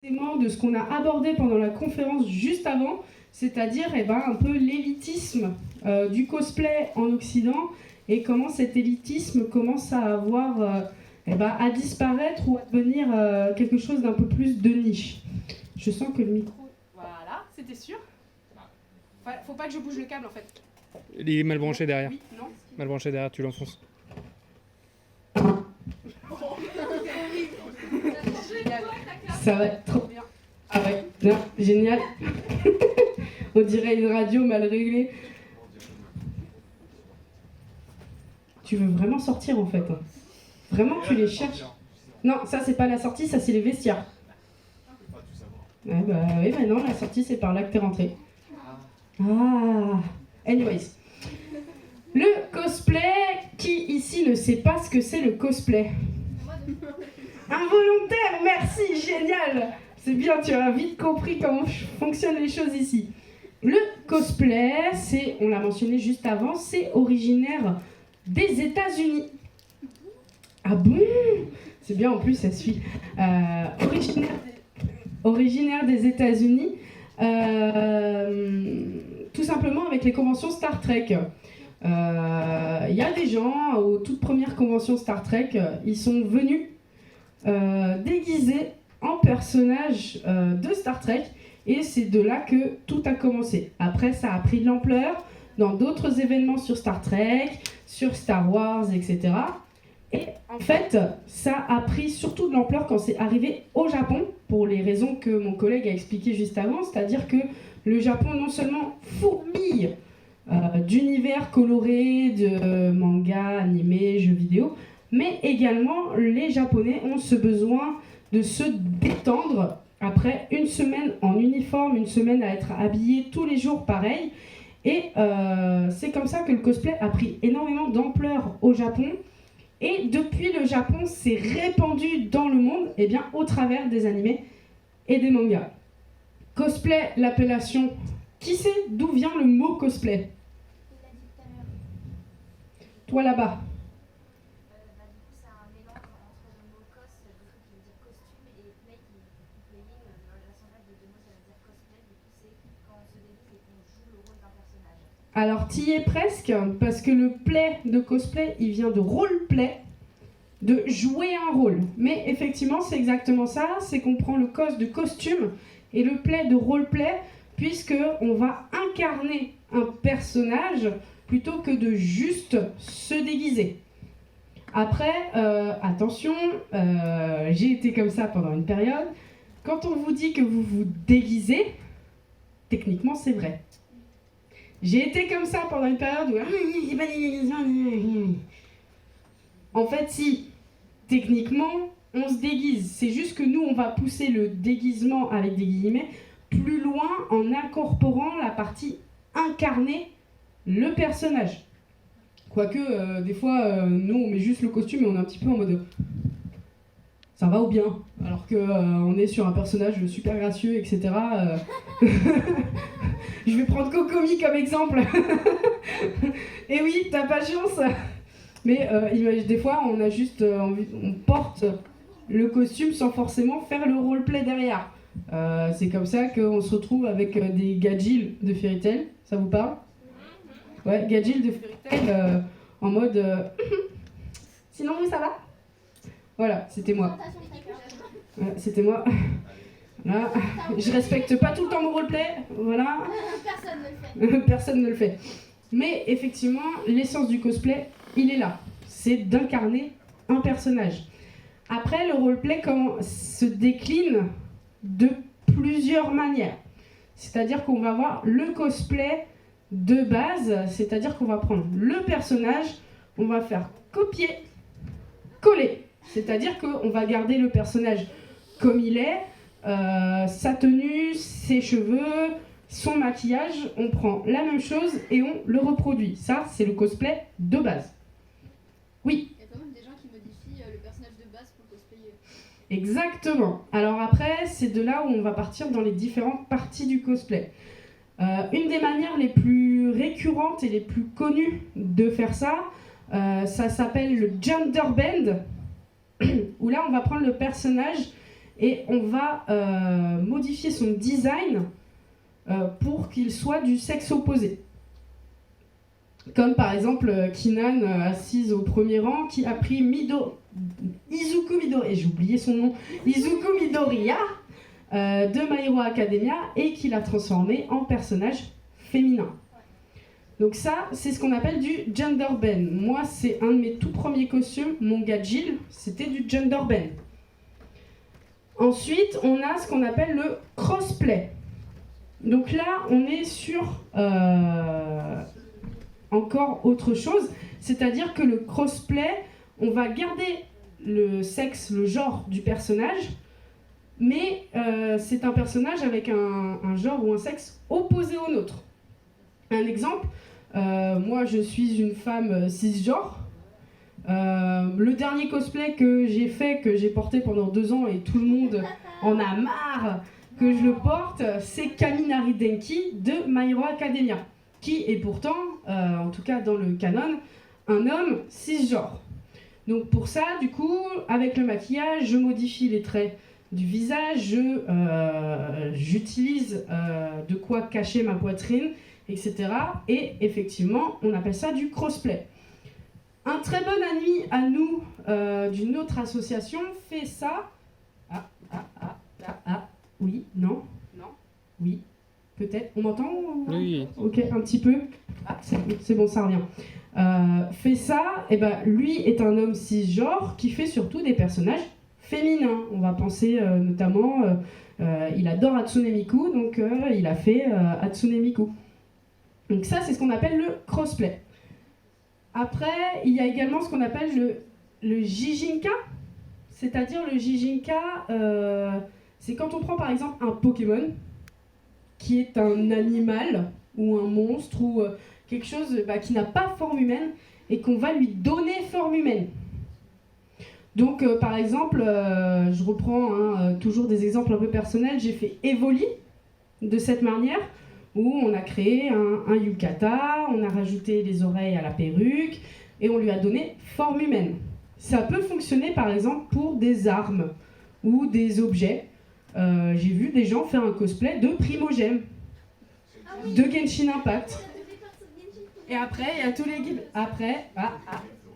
De ce qu'on a abordé pendant la conférence juste avant, c'est-à-dire un peu l'élitisme du cosplay en Occident et comment cet élitisme commence à avoir, à disparaître ou à devenir quelque chose d'un peu plus de niche. Je sens que le micro... Voilà, c'était sûr. Faut pas que je bouge le câble en fait. Il est mal branché derrière. Oui, non. Mal branché derrière, tu l'enfonces. Ça va être trop bien. Ah ouais, non, génial. On dirait une radio mal réglée. Tu veux vraiment sortir en fait. Vraiment, tu les cherches. Non, ça c'est pas la sortie, ça c'est les vestiaires. Ouais, oui, non, la sortie c'est par là que t'es rentré. Ah, anyways. Le cosplay, qui ici ne sait pas ce que c'est le cosplay? Involontaire, merci, génial. C'est bien, tu as vite compris comment fonctionnent les choses ici. Le cosplay, c'est, on l'a mentionné juste avant, c'est originaire des États-Unis. Ah bon? C'est bien, en plus, ça suit. Originaire des États-Unis, tout simplement avec les conventions Star Trek. Il y a des gens, aux toutes premières conventions Star Trek, ils sont venus déguisés en personnages de Star Trek, et c'est de là que tout a commencé. Après, ça a pris de l'ampleur dans d'autres événements sur Star Trek, sur Star Wars, etc. Et en fait, ça a pris surtout de l'ampleur quand c'est arrivé au Japon, pour les raisons que mon collègue a expliquées juste avant, c'est-à-dire que le Japon non seulement fourmille d'univers colorés, de mangas, animés, jeux vidéo, mais également les Japonais ont ce besoin de se détendre après une semaine en uniforme, une semaine à être habillé tous les jours pareil. Et c'est comme ça que le cosplay a pris énormément d'ampleur au Japon. Et depuis le Japon, c'est répandu dans le monde au travers des animés et des mangas. Cosplay, l'appellation, qui sait d'où vient le mot cosplay? Toi là-bas. Alors, t'y es presque, parce que le play de cosplay, il vient de roleplay, de jouer un rôle. Mais effectivement, c'est exactement ça, c'est qu'on prend le cos de costume et le play de roleplay, puisqu'on va incarner un personnage plutôt que de juste se déguiser. Après, attention, j'ai été comme ça pendant une période. Quand on vous dit que vous vous déguisez, techniquement, c'est vrai. J'ai été comme ça pendant une période où... En fait, si, techniquement, on se déguise. C'est juste que nous, on va pousser le déguisement, avec des guillemets, plus loin en incorporant la partie incarner le personnage. Quoique, des fois, nous, on met juste le costume et on est un petit peu en mode... Ça va ou bien? Alors qu'on est sur un personnage super gracieux, etc. Je vais prendre Kokomi comme exemple. Et oui, t'as pas de chance. Mais des fois, on a juste on porte le costume sans forcément faire le roleplay derrière. C'est comme ça qu'on se retrouve avec des Gadgil de Fairy Tail. Ça vous parle? Ouais, Gadgil de Fairy Tail en mode... Sinon, vous, ça va? Voilà, c'était moi. C'était moi. Voilà. Je respecte pas tout le temps mon roleplay. Voilà. Personne ne le fait. Personne ne le fait. Mais effectivement, l'essence du cosplay, il est là. C'est d'incarner un personnage. Après, le roleplay se décline de plusieurs manières. C'est-à-dire qu'on va avoir le cosplay de base, c'est-à-dire qu'on va prendre le personnage, on va faire copier-coller. C'est-à-dire qu'on va garder le personnage comme il est, sa tenue, ses cheveux, son maquillage, on prend la même chose et on le reproduit. Ça, c'est le cosplay de base. Oui? Il y a quand même des gens qui modifient le personnage de base pour le cosplayer. Exactement. Alors après, c'est de là où on va partir dans les différentes parties du cosplay. Une des manières les plus récurrentes et les plus connues de faire ça, ça s'appelle le gender bend, où là, on va prendre le personnage et on va modifier son design pour qu'il soit du sexe opposé. Comme par exemple Kinan, assise au premier rang, qui a pris Izuku Midoriya, et j'ai oublié son nom, Izuku Midoriya de My Hero Academia, et qui l'a transformé en personnage féminin. Donc ça, c'est ce qu'on appelle du gender bend. Moi, c'est un de mes tout premiers costumes, mon gars Jill, c'était du gender bend. Ensuite, on a ce qu'on appelle le crossplay. Donc là, on est sur encore autre chose, c'est-à-dire que le crossplay, on va garder le sexe, le genre du personnage, mais c'est un personnage avec un genre ou un sexe opposé au nôtre. Un exemple, moi je suis une femme cisgenre. Le dernier cosplay que j'ai fait, que j'ai porté pendant 2 ans et tout le monde en a marre que je le porte, c'est Kaminari Denki de My Hero Academia, qui est pourtant, en tout cas dans le canon, un homme cisgenre. Donc pour ça, du coup, avec le maquillage, je modifie les traits du visage, j'utilise de quoi cacher ma poitrine, etc. Et effectivement, on appelle ça du crossplay. Un très bon ami à nous d'une autre association fait ça. Oui, non, oui, peut-être. On m'entend? Oui. Ok, un petit peu. Ah, c'est bon, ça revient. Fait ça, et ben, lui est un homme cisgenre qui fait surtout des personnages féminins. On va penser notamment, il adore Hatsune Miku, donc il a fait Hatsune Miku. Donc ça, c'est ce qu'on appelle le crossplay. Après, il y a également ce qu'on appelle le Jijinka. C'est-à-dire le Jijinka, c'est quand on prend par exemple un Pokémon, qui est un animal, ou un monstre, ou quelque chose qui n'a pas forme humaine, et qu'on va lui donner forme humaine. Donc par exemple, je reprends toujours des exemples un peu personnels, j'ai fait Evoli de cette manière, où on a créé un yukata, on a rajouté les oreilles à la perruque, et on lui a donné forme humaine. Ça peut fonctionner par exemple pour des armes ou des objets. J'ai vu des gens faire un cosplay de Primogem, de Genshin Impact. Et après, il y a tous les guides. Après,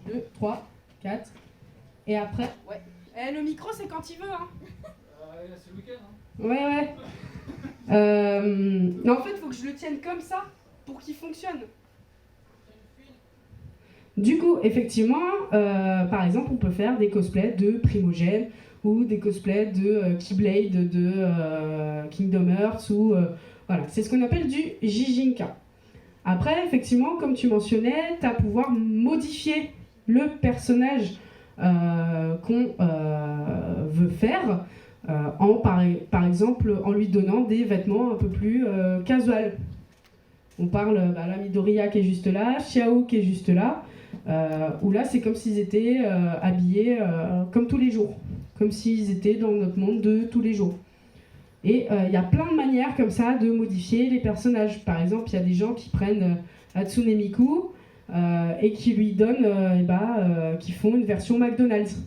2, 3, 4. Et après, ouais. Le micro, c'est quand il veut, hein. C'est le week-end, hein. Ouais. Mais en fait, il faut que je le tienne comme ça pour qu'il fonctionne. Du coup, effectivement, par exemple, on peut faire des cosplays de Primogem ou des cosplays de Keyblade de Kingdom Hearts ou voilà, c'est ce qu'on appelle du Jijinka. Après, effectivement, comme tu mentionnais, tu as pouvoir modifier le personnage qu'on veut faire par exemple en lui donnant des vêtements un peu plus casual. On parle la Midoriya qui est juste là, Xiao qui est juste là, où là c'est comme s'ils étaient habillés comme tous les jours, comme s'ils étaient dans notre monde de tous les jours. Et il y a plein de manières comme ça de modifier les personnages. Par exemple, il y a des gens qui prennent Hatsune Miku et qui lui donnent, qui font une version McDonald's.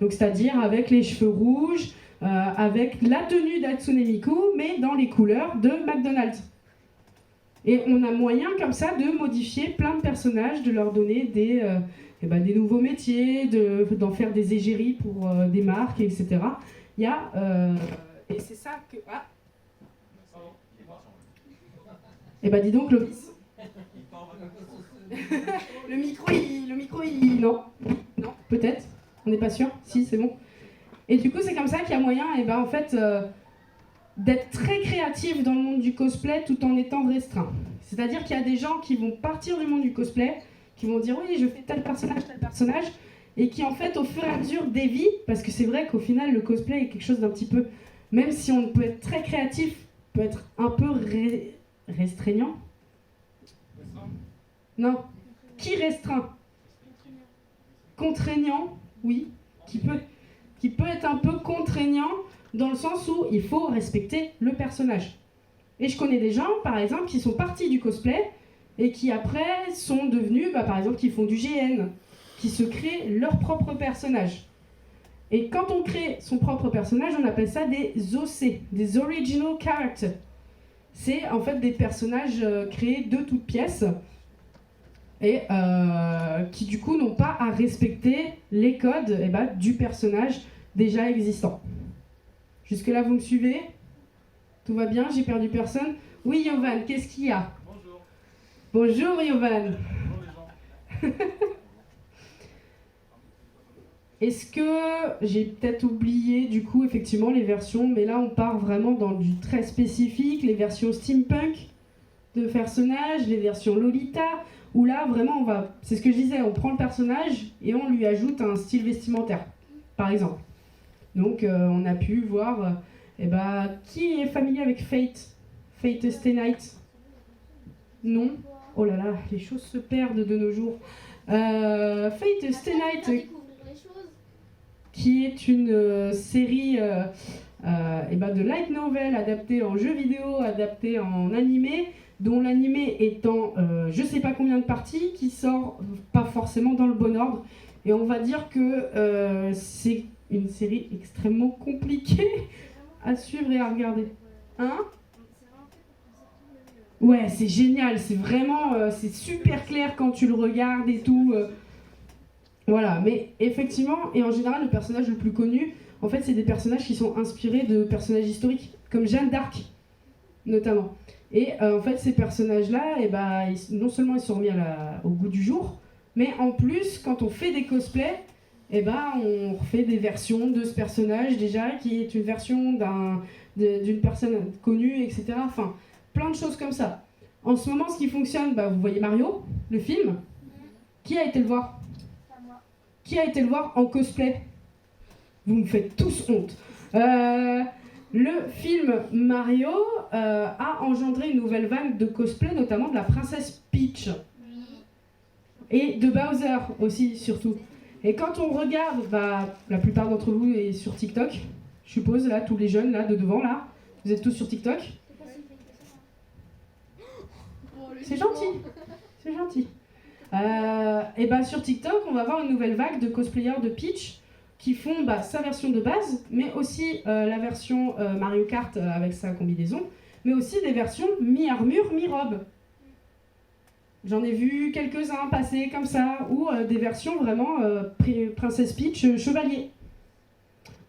Donc c'est-à-dire avec les cheveux rouges, avec la tenue d'Hatsune Miku, mais dans les couleurs de McDonald's. Et on a moyen comme ça de modifier plein de personnages, de leur donner des nouveaux métiers, d'en faire des égéries pour des marques, etc. Il y a... et c'est ça que... Ah. Eh ben dis donc, Clovis. Le micro, non, peut-être. On n'est pas sûr. Si, c'est bon. Et du coup, c'est comme ça qu'il y a moyen, en fait, d'être très créatif dans le monde du cosplay tout en étant restreint. C'est-à-dire qu'il y a des gens qui vont partir du monde du cosplay, qui vont dire oui, je fais tel personnage, et qui en fait, au fur et à mesure, dévient, parce que c'est vrai qu'au final, le cosplay est quelque chose d'un petit peu, même si on peut être très créatif, peut être un peu restreignant. Non. Qui restreint? Contraignant, oui, qui peut être un peu contraignant dans le sens où il faut respecter le personnage. Et je connais des gens, par exemple, qui sont partis du cosplay et qui après sont devenus, par exemple, qui font du GN, qui se créent leur propre personnage. Et quand on crée son propre personnage, on appelle ça des OC, des Original Characters. C'est en fait des personnages créés de toutes pièces et qui du coup n'ont pas à respecter les codes du personnage déjà existant. Jusque-là, vous me suivez? Tout va bien? J'ai perdu personne? Oui, Yovan, qu'est-ce qu'il y a? Bonjour. Bonjour, Yovan. Bonjour les gens. Est-ce que j'ai peut-être oublié du coup effectivement les versions, mais là on part vraiment dans du très spécifique, les versions steampunk de personnages, les versions Lolita, où là vraiment on va, c'est ce que je disais, on prend le personnage et on lui ajoute un style vestimentaire, par exemple. Donc on a pu voir, qui est familier avec Fate Stay Night? Non? Oh là là, les choses se perdent de nos jours. Fate Stay Night, Découvrir les choses. qui est une série de light novel adaptée en jeu vidéo, adaptée en animé, dont l'animé étant je sais pas combien de parties, qui sort pas forcément dans le bon ordre. Et on va dire que c'est une série extrêmement compliquée à suivre et à regarder. Hein? Ouais, c'est génial, c'est vraiment, c'est super clair quand tu le regardes et tout. Voilà, mais effectivement, et en général, le personnage le plus connu, en fait, c'est des personnages qui sont inspirés de personnages historiques, comme Jeanne d'Arc, notamment. Et en fait, ces personnages-là, non seulement ils sont remis au goût du jour, mais en plus, quand on fait des cosplays, on refait des versions de ce personnage déjà, qui est une version d'une personne connue, etc. Enfin, plein de choses comme ça. En ce moment, ce qui fonctionne, vous voyez Mario, le film. Qui a été le voir? Qui a été le voir en cosplay? Vous me faites tous honte. Le film Mario a engendré une nouvelle vague de cosplay, notamment de la princesse Peach. Et de Bowser aussi, surtout. Et quand on regarde, la plupart d'entre vous est sur TikTok, je suppose, là, tous les jeunes, là, de devant, là, vous êtes tous sur TikTok? C'est gentil, c'est gentil. Sur TikTok, on va voir une nouvelle vague de cosplayers de Peach qui font sa version de base, mais aussi la version Mario Kart avec sa combinaison, mais aussi des versions mi-armure, mi-robe. J'en ai vu quelques-uns passer comme ça, ou des versions vraiment Princesse Peach chevalier.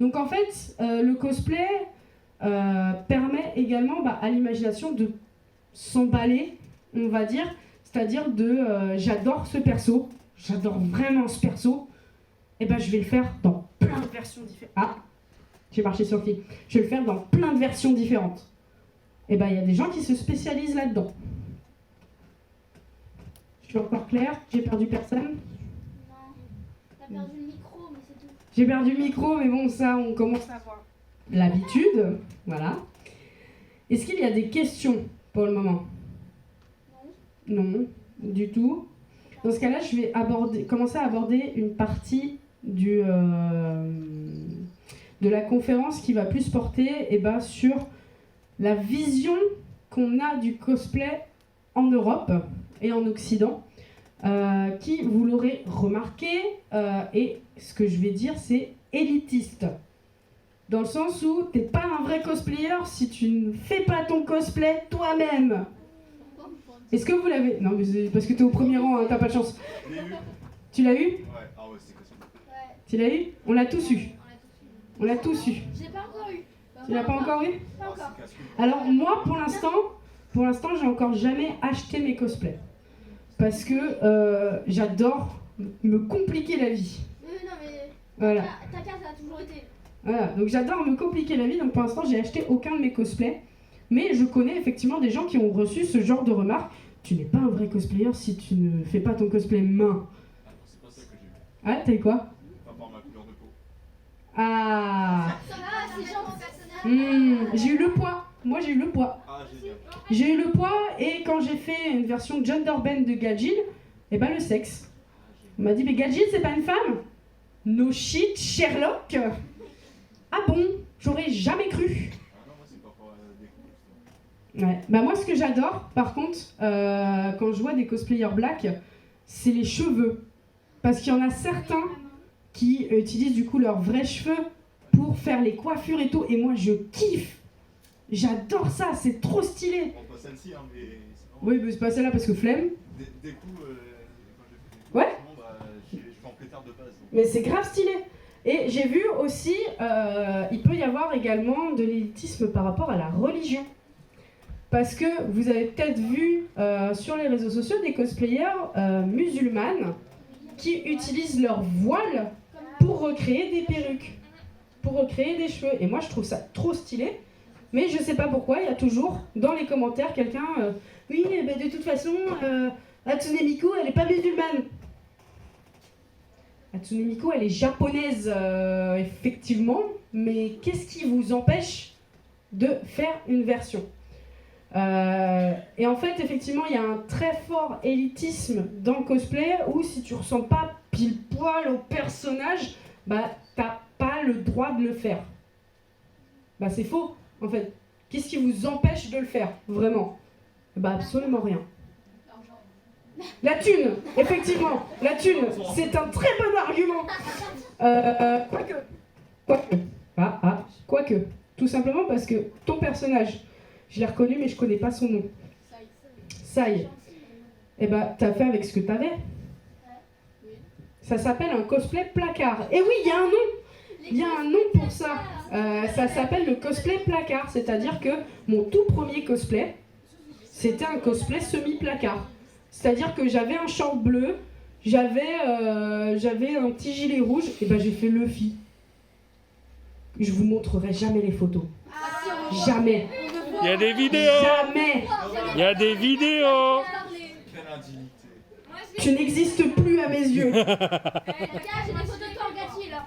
Donc en fait, le cosplay permet également à l'imagination de s'emballer, on va dire, c'est-à-dire j'adore ce perso, j'adore vraiment ce perso, je vais le faire dans plein de versions différentes. Ah, j'ai marché sur le fil. Je vais le faire dans plein de versions différentes. Il y a des gens qui se spécialisent là-dedans. Je suis encore claire? J'ai perdu personne? Non, t'as perdu le micro, mais c'est tout. J'ai perdu le micro, mais bon, ça, on commence à avoir l'habitude. Voilà. Est-ce qu'il y a des questions pour le moment? Non, du tout. Dans ce cas-là, je vais commencer à aborder une partie de la conférence qui va plus porter sur la vision qu'on a du cosplay en Europe et en Occident, qui, vous l'aurez remarqué, et ce que je vais dire, c'est élitiste. Dans le sens où t'es pas un vrai cosplayer si tu ne fais pas ton cosplay toi-même. Est-ce que vous l'avez? Non, mais c'est parce que t'es au premier rang, hein, t'as pas de chance. Tu l'as eu? Ouais, ah ouais, c'est cosplay. Tu l'as eu? On l'a tous eu. On l'a tous eu. Je l'ai pas encore eu. Tu l'as pas encore eu? Pas encore. Alors moi, pour l'instant, j'ai encore jamais acheté mes cosplays. Parce que j'adore me compliquer la vie. Non, mais Voilà. ta carte a toujours été. Voilà, donc j'adore me compliquer la vie, donc pour l'instant j'ai acheté aucun de mes cosplays, mais je connais effectivement des gens qui ont reçu ce genre de remarques. Tu n'es pas un vrai cosplayer si tu ne fais pas ton cosplay main. Ah, c'est pas ça que j'ai eu. Ah, t'as eu quoi? Pas par ma couleur de peau. Ah, Ah, c'est gentil. j'ai eu le poids. Moi j'ai eu le poids. Ah, génial. J'ai eu le poids et quand j'ai fait une version genderbend de Gadjil, le sexe. On m'a dit, mais Gadjil c'est pas une femme? No shit, Sherlock. Ah bon? J'aurais jamais cru. Ah non, moi c'est pas pour des coups. Ouais. Moi ce que j'adore par contre quand je vois des cosplayers black, c'est les cheveux. Parce qu'il y en a certains qui utilisent du coup leurs vrais cheveux pour faire les coiffures et tout. Et moi, je kiffe. J'adore ça, c'est trop stylé. Bon, pas celle-ci, hein, mais sinon. Oui, mais c'est pas celle-là parce que flemme. Des coups, quand j'ai fait des coups, Ouais. sinon, bah, je fais en pétard de base. Donc. Mais c'est grave stylé. Et j'ai vu aussi, il peut y avoir également de l'élitisme par rapport à la religion. Parce que vous avez peut-être vu sur les réseaux sociaux des cosplayers musulmanes qui utilisent leur voile pour recréer des perruques, pour recréer des cheveux. Et moi, je trouve ça trop stylé. Mais je sais pas pourquoi, il y a toujours dans les commentaires quelqu'un oui, bah, de toute façon, Hatsune Miku, elle est pas musulmane. Hatsune Miku, elle est japonaise, effectivement, mais qu'est-ce qui vous empêche de faire une version et en fait, effectivement, il y a un très fort élitisme dans le cosplay où si tu ressens pas pile poil au personnage, bah t'as pas le droit de le faire. Bah c'est faux, en fait. Qu'est-ce qui vous empêche de le faire, vraiment? Bah absolument rien. La thune, effectivement, la thune, c'est un très bon argument. Quoique, tout simplement parce que ton personnage, je l'ai reconnu mais je connais pas son nom. Sai. Eh bah t'as fait avec ce que t'avais. Ça s'appelle un cosplay placard. Et oui, il y a un nom. Il y a un nom pour ça. Ça s'appelle le cosplay placard. C'est-à-dire que mon tout premier cosplay, c'était un cosplay semi-placard. C'est-à-dire que j'avais un short bleu, j'avais un petit gilet rouge, et ben j'ai fait Luffy. Je vous montrerai jamais les photos. Jamais. Il y a des vidéos. Jamais. Il y a des vidéos. Quelle indignité. Tu n'existes plus à mes yeux. Tiens, j'ai des photos de toi en gâchis là.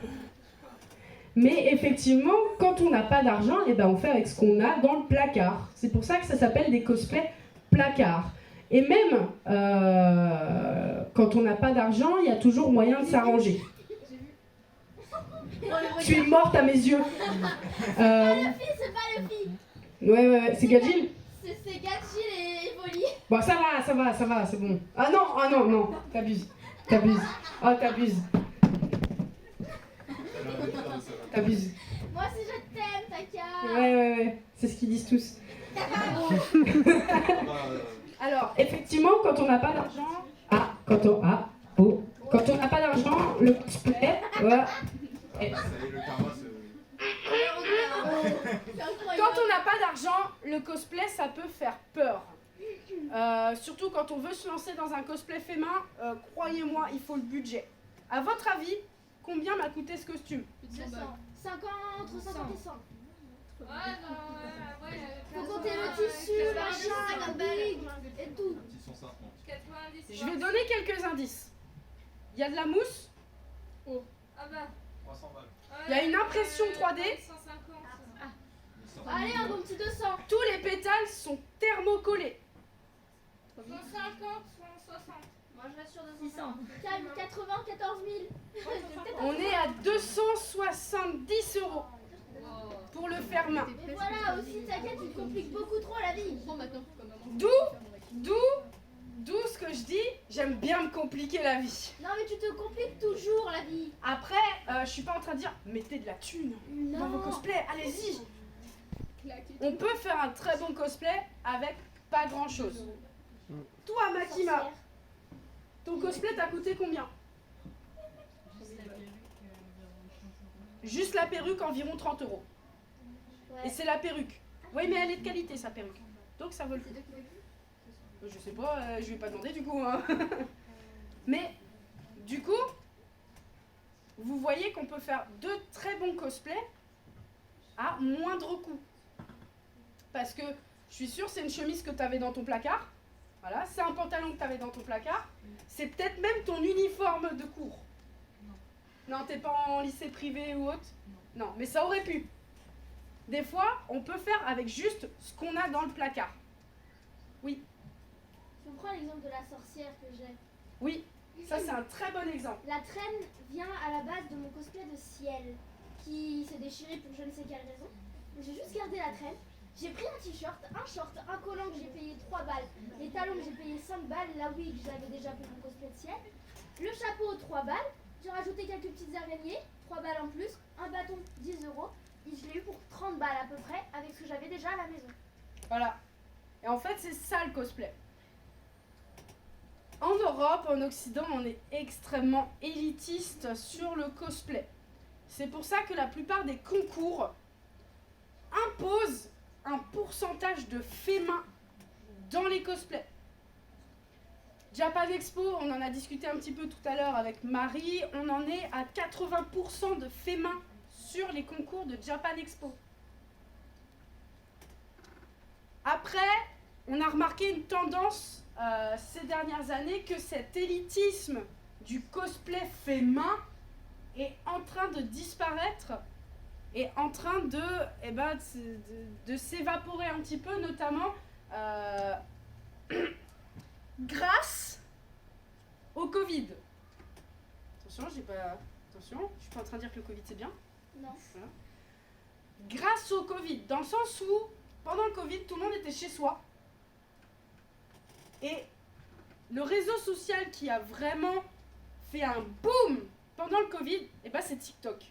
Mais effectivement, quand on n'a pas d'argent, et ben on fait avec ce qu'on a dans le placard. C'est pour ça que ça s'appelle des cosplays placards. Et même quand on n'a pas d'argent, il y a toujours moyen de s'arranger. Tu es morte à mes yeux. C'est pas le fille. Ouais, c'est Gadjil. C'est Gachil et Evoli. Bon, ça va, c'est bon. Ah non, t'abuses. Oh, t'abuses. T'abuses. Moi aussi je t'aime, Taka. Ouais, c'est ce qu'ils disent tous. Alors, effectivement, quand on n'a pas d'argent... Quand on n'a pas d'argent, le cosplay... Voilà. Ça y est, le karma, Quand on n'a pas d'argent, le cosplay, ça peut faire peur. Surtout quand on veut se lancer dans un cosplay féminin, croyez-moi, il faut le budget. À votre avis, combien m'a coûté ce costume? 200. 50, entre 50 et 100. Ouais, Faut compter le tissu, machin, la big et tout. Un petit 150. 90. Je vais donner quelques indices. Il y a de la mousse, Ah bah. 300 balles. il y a une impression 3D, 150. 800. Allez, un bon petit 200. tous les pétales sont thermocollés. 150, 160. Moi je reste sur 200. 80, 14 000. On est à 270 € pour le faire main. Mais voilà, aussi, t'inquiète, tu te compliques beaucoup trop la vie. D'où ce que je dis, j'aime bien me compliquer la vie. Non, mais tu te compliques toujours la vie. Après, je suis pas en train de dire mettez de la thune dans vos Non. cosplays, allez-y. On peut faire un très bon cosplay avec pas grand chose. Toi, Makima, ton cosplay t'a coûté combien? Juste la perruque, environ 30 €. Et Ouais. c'est la perruque. Oui, mais elle est de qualité, sa perruque. Donc ça vaut le coup. Je sais pas, je vais pas demander du coup. Hein. Mais, du coup, vous voyez qu'on peut faire de très bons cosplays à moindre coût. Parce que, je suis sûre, c'est une chemise que tu avais dans ton placard. Voilà, c'est un pantalon que tu avais dans ton placard. C'est peut-être même ton uniforme de cours. Non, t'es pas en lycée privé ou autre? Non, mais ça aurait pu. Des fois, on peut faire avec juste ce qu'on a dans le placard. Oui, Je prends l'exemple de la sorcière que j'ai. oui, ça c'est un très bon exemple. La traîne vient à la base de mon cosplay de ciel qui s'est déchiré pour je ne sais quelle raison. J'ai juste gardé la traîne. J'ai pris un t-shirt, un short, un collant que j'ai payé 3 balles, les talons que j'ai payé 5 balles, la wig j'avais déjà pour mon cosplay de ciel, le chapeau 3 balles, J'ai rajouté quelques petites araignées, 3 balles en plus, un bâton, 10 euros. Et je l'ai eu pour 30 balles à peu près avec ce que j'avais déjà à la maison. Voilà. Et en fait, c'est ça le cosplay. En Europe, en Occident, on est extrêmement élitiste sur le cosplay. C'est pour ça que la plupart des concours imposent un pourcentage de faits main dans les cosplays. Japan Expo, on en a discuté un petit peu tout à l'heure avec Marie, on en est à 80% de faits main sur les concours de Japan Expo. Après, on a remarqué une tendance ces dernières années que cet élitisme du cosplay fait main est en train de disparaître et en train de s'évaporer un petit peu, notamment grâce au Covid. Attention, attention, je suis pas en train de dire que le Covid c'est bien. Non. Voilà. Grâce au Covid, dans le sens où pendant le Covid, tout le monde était chez soi. Et le réseau social qui a vraiment fait un boom pendant le Covid, c'est TikTok.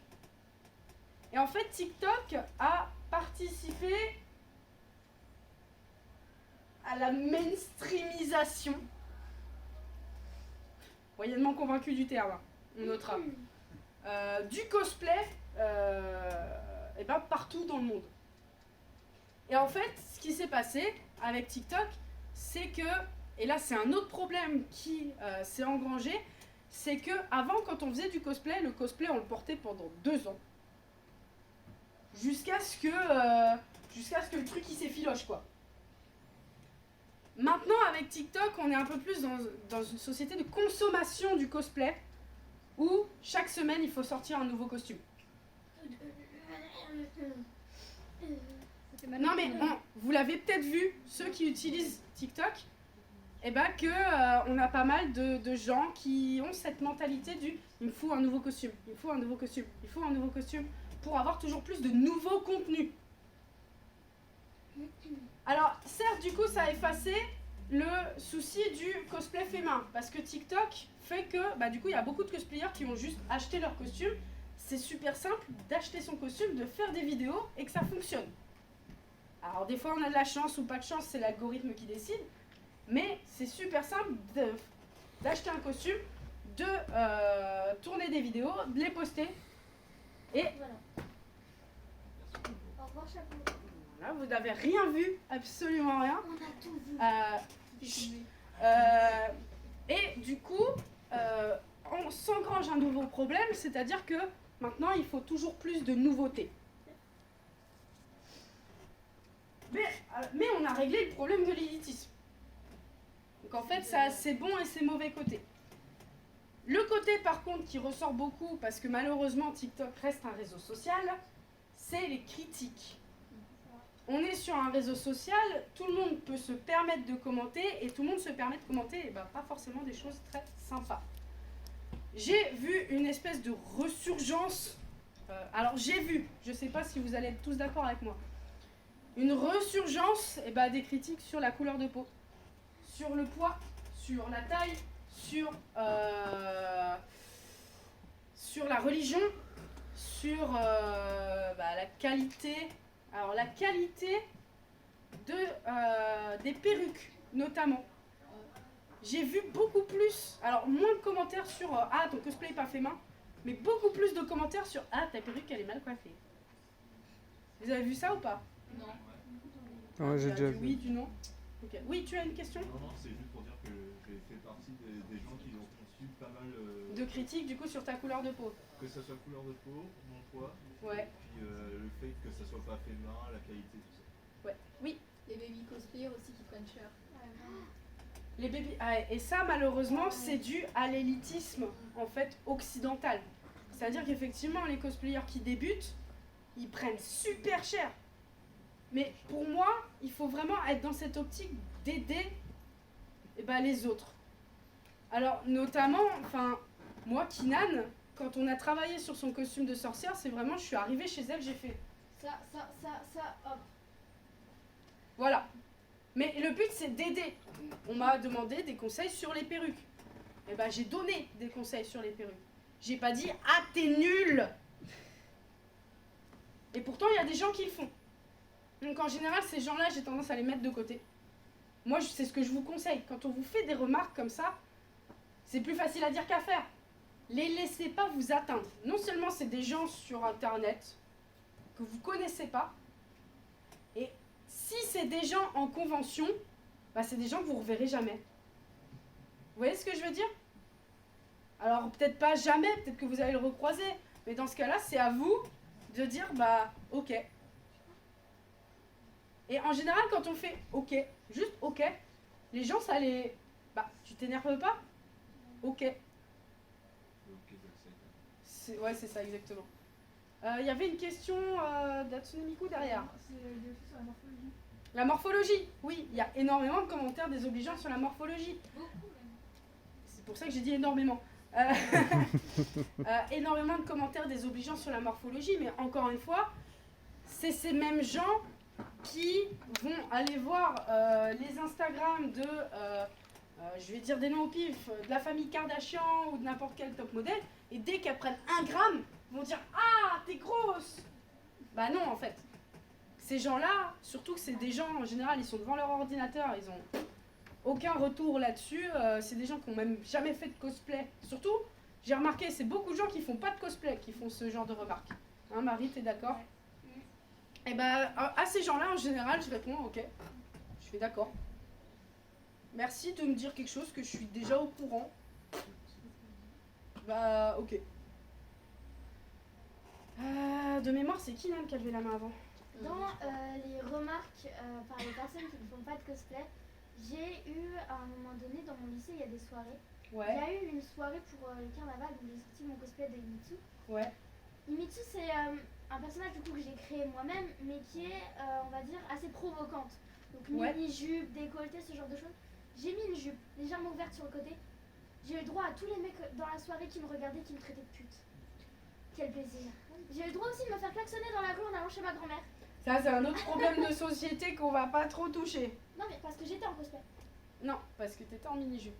Et en fait, TikTok a participé à la mainstreamisation. Moyennement convaincu du terme, hein, on notera. Du cosplay partout dans le monde. Et en fait, ce qui s'est passé avec TikTok, c'est que, et là c'est un autre problème qui s'est engrangé, c'est que avant, quand on faisait du cosplay, le cosplay on le portait pendant 2 ans. Jusqu'à ce que le truc il s'effiloche quoi. Maintenant avec TikTok, on est un peu plus dans une société de consommation du cosplay, où chaque semaine il faut sortir un nouveau costume. Non mais vous l'avez peut-être vu, ceux qui utilisent TikTok, on a pas mal de gens qui ont cette mentalité du « il me faut un nouveau costume, il me faut un nouveau costume, il faut un nouveau costume » pour avoir toujours plus de nouveaux contenus. Alors certes, du coup, ça a effacé le souci du cosplay fait main, parce que TikTok fait que, du coup, il y a beaucoup de cosplayers qui vont juste acheter leur costume. C'est super simple d'acheter son costume, de faire des vidéos et que ça fonctionne. Alors des fois on a de la chance ou pas de chance, c'est l'algorithme qui décide, mais c'est super simple d'acheter un costume, de tourner des vidéos, de les poster et Voilà. Au revoir, chapeau. voilà, vous n'avez rien vu, absolument rien. On a tout vu. Et du coup, on s'engrange un nouveau problème, c'est-à-dire que maintenant il faut toujours plus de nouveautés. Mais on a réglé le problème de l'élitisme. Donc en fait, ça a ses bons et ses mauvais côtés. Le côté par contre qui ressort beaucoup, parce que malheureusement TikTok reste un réseau social, c'est les critiques. On est sur un réseau social, tout le monde peut se permettre de commenter, et tout le monde se permet de commenter, pas forcément des choses très sympas. J'ai vu une espèce de ressurgence, je sais pas si vous allez être tous d'accord avec moi, une ressurgence des critiques sur la couleur de peau, sur le poids, sur la taille, sur la religion, sur la qualité. Alors la qualité des perruques notamment. J'ai vu beaucoup plus, alors moins de commentaires sur ah ton cosplay est pas fait main, mais beaucoup plus de commentaires sur ah ta perruque elle est mal coiffée. Vous avez vu ça ou pas? Ouais, j'ai déjà du vu. oui, du non. Okay. Oui, tu as une question? Non, c'est juste pour dire que j'ai fait partie des gens qui ont reçu pas mal De critiques du coup sur ta couleur de peau. que ça soit couleur de peau, mon poids, Ouais. puis le fait que ça soit pas fait main, la qualité, tout ça. Ouais. Oui. Les baby cosplayers aussi qui prennent cher. Les baby... et ça malheureusement c'est dû à l'élitisme en fait occidental. C'est-à-dire qu'effectivement les cosplayers qui débutent, ils prennent super cher. Mais pour moi, il faut vraiment être dans cette optique d'aider les autres. Alors notamment, moi Kinan, quand on a travaillé sur son costume de sorcière, c'est vraiment, je suis arrivée chez elle, j'ai fait Ça, hop. voilà. Mais le but c'est d'aider. On m'a demandé des conseils sur les perruques. J'ai donné des conseils sur les perruques. J'ai pas dit ah t'es nul. Et pourtant il y a des gens qui le font. Donc en général ces gens-là j'ai tendance à les mettre de côté. Moi c'est ce que je vous conseille. Quand on vous fait des remarques comme ça, c'est plus facile à dire qu'à faire. Les laissez pas vous atteindre. Non seulement c'est des gens sur internet que vous connaissez pas, et si c'est des gens en convention, bah c'est des gens que vous reverrez jamais. Vous voyez ce que je veux dire? Alors peut-être pas jamais, peut-être que vous allez le recroiser, mais dans ce cas-là, c'est à vous de dire bah ok. Et en général, quand on fait ok, juste ok, les gens ça les... Bah tu t'énerves pas? Ok. Ouais, c'est ça exactement. Il y avait une question d'Atsune Miku derrière. C'est aussi sur la morphologie. La morphologie, oui, il y a énormément de commentaires désobligeants sur la morphologie. C'est pour ça que j'ai dit énormément. Énormément de commentaires désobligeants sur la morphologie, mais encore une fois, c'est ces mêmes gens qui vont aller voir les Instagram de, je vais dire des noms au pif, de la famille Kardashian ou de n'importe quel top modèle, et dès qu'elles prennent 1 gramme, vont dire « Ah, t'es grosse !» Bah non, en fait. Ces gens-là, surtout que c'est des gens, en général, ils sont devant leur ordinateur, ils ont aucun retour là-dessus. C'est des gens qui n'ont même jamais fait de cosplay. Surtout, j'ai remarqué, c'est beaucoup de gens qui font pas de cosplay qui font ce genre de remarques. Hein, Marie, t'es d'accord? Et bah, à ces gens-là, en général, je réponds « Ok, je suis d'accord. Merci de me dire quelque chose que je suis déjà au courant. » Bah, ok. De mémoire, c'est qui, qui a levé la main avant? Dans les remarques par les personnes qui ne font pas de cosplay, j'ai eu à un moment donné dans mon lycée, il y a des soirées. Il y Ouais, a eu une soirée pour le carnaval où j'ai sorti mon cosplay de Imitsu. ouais, Imitsu, c'est un personnage du coup que j'ai créé moi-même, mais qui est, on va dire, assez provocante. Donc Ouais. mini-jupe, décolleté, ce genre de choses. J'ai mis une jupe légèrement ouverte sur le côté. J'ai eu le droit à tous les mecs dans la soirée qui me regardaient, qui me traitaient de pute. Quel plaisir. J'ai eu le droit aussi de me faire klaxonner dans la rue en allant chez ma grand-mère. ça c'est un autre problème de société qu'on va pas trop toucher. Non mais parce que j'étais en cosplay. Non, parce que t'étais en mini-jupe.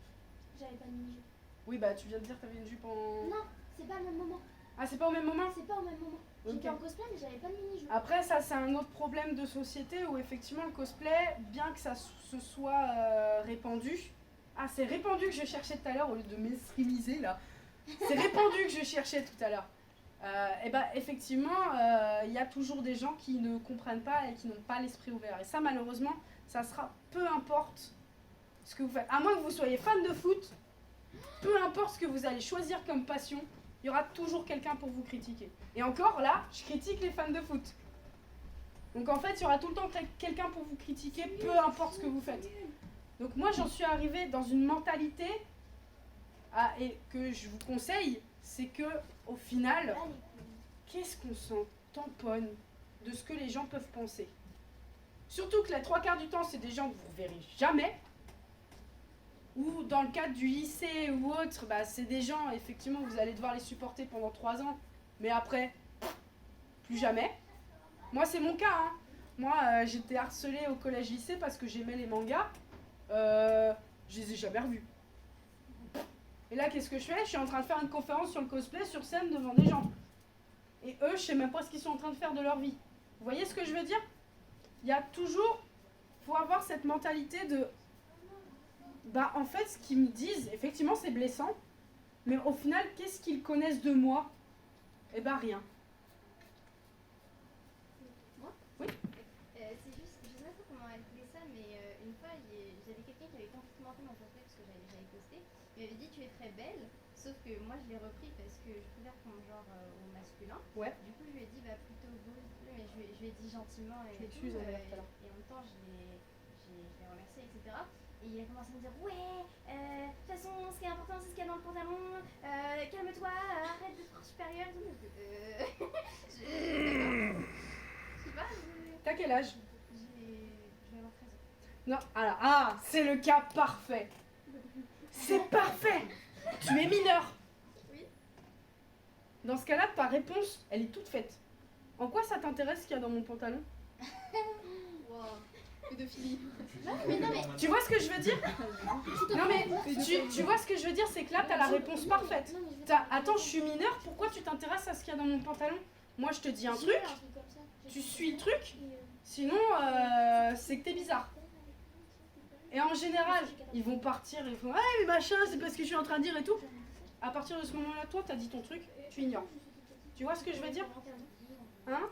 J'avais pas de mini-jupe. Oui, bah tu viens de dire que t'avais une jupe en... Non, c'est pas au même moment. Ah, c'est pas au même moment? C'est pas au même moment. Ok. J'étais en cosplay mais j'avais pas de mini-jupe. Après, ça c'est un autre problème de société où effectivement le cosplay, bien que ça se soit répandu... Ah, c'est répandu que je cherchais tout à l'heure au lieu de m'extrimiser là. C'est répandu que je cherchais tout à l'heure. Et bah effectivement, il y a toujours des gens qui ne comprennent pas et qui n'ont pas l'esprit ouvert. Et ça malheureusement, ça sera peu importe ce que vous faites. À moins que vous soyez fan de foot, peu importe ce que vous allez choisir comme passion, il y aura toujours quelqu'un pour vous critiquer. Et encore là, je critique les fans de foot. Donc en fait, il y aura tout le temps quelqu'un pour vous critiquer, peu importe ce que vous faites. Donc moi, j'en suis arrivée dans une mentalité, et que je vous conseille, c'est que au final, Allez. qu'est-ce qu'on s'en tamponne de ce que les gens peuvent penser? Surtout que la 3/4 du temps, c'est des gens que vous ne verrez jamais. Ou dans le cadre du lycée ou autre, bah, c'est des gens, effectivement, vous allez devoir les supporter pendant 3 ans. Mais après, plus jamais. Moi, c'est mon cas. Hein. Moi, j'étais harcelée au collège-lycée parce que j'aimais les mangas. Je les ai jamais revus. Et là, qu'est-ce que je fais? Je suis en train de faire une conférence sur le cosplay sur scène devant des gens. Et eux, je sais même pas ce qu'ils sont en train de faire de leur vie. Vous voyez ce que je veux dire? Il y a toujours, faut avoir cette mentalité de, bah en fait, ce qu'ils me disent, effectivement, c'est blessant, mais au final, qu'est-ce qu'ils connaissent de moi? Eh ben rien. C'est juste, je sais pas trop comment expliquer ça, mais une fois j'avais quelqu'un qui avait complimenté mon cosplay parce que j'avais posté. Il m'avait dit tu es très belle, sauf que moi je l'ai repris parce que je préfère mon genre au masculin. Ouais. Du coup je lui ai dit bah plutôt beau, mais je lui ai dit gentiment et Je m'excuse, tout, on va voir tout à l'heure. et en même temps je l'ai remercié, etc. Et il a commencé à me dire ouais, de toute façon ce qui est important c'est ce qu'il y a dans le pantalon, calme-toi, arrête de te croire supérieur. Je sais pas, T'as quel âge? je vais avoir 13 ans. Non, alors, ah, c'est le cas parfait. C'est parfait. Tu es mineur. Oui. Dans ce cas-là, ta réponse, elle est toute faite. En quoi ça t'intéresse ce qu'il y a dans mon pantalon? Wow. Que pédophilie. Mais non, mais Tu vois ce que je veux dire? Non mais tu vois ce que je veux dire, c'est que là t'as la réponse parfaite. Non, mais je vais Attends, je suis mineur, pourquoi tu t'intéresses à ce qu'il y a dans mon pantalon? Moi je te dis un J'ai truc, eu un truc comme ça. tu suis le truc, Et, sinon c'est que t'es bizarre. Et en général, ils vont partir et ils font mais machin, c'est parce que je suis en train de dire et tout. À partir de ce moment-là, toi t'as dit ton truc, tu ignores. Tu vois ce que je veux dire? Hein?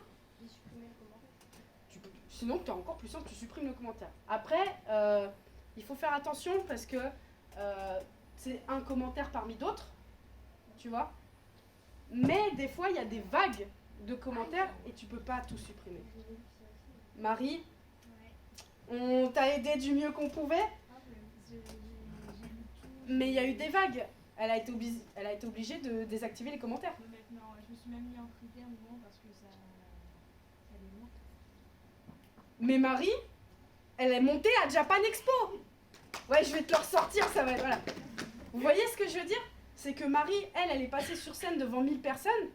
Sinon, tu es encore plus simple, tu supprimes le commentaire. Après, il faut faire attention parce que c'est un commentaire parmi d'autres, tu vois. Mais des fois, il y a des vagues de commentaires et tu peux pas tout supprimer. Marie, on t'a aidé du mieux qu'on pouvait, mais il y a eu des vagues. Elle a été obligée de désactiver les commentaires. Maintenant, je me suis même mis en privé un moment parce que ça allait loin. Mais Marie, elle est montée à Japan Expo. Ouais, je vais te le ressortir, ça va être... Voilà. Vous voyez ce que je veux dire? C'est que Marie, elle est passée sur scène devant 1000 personnes.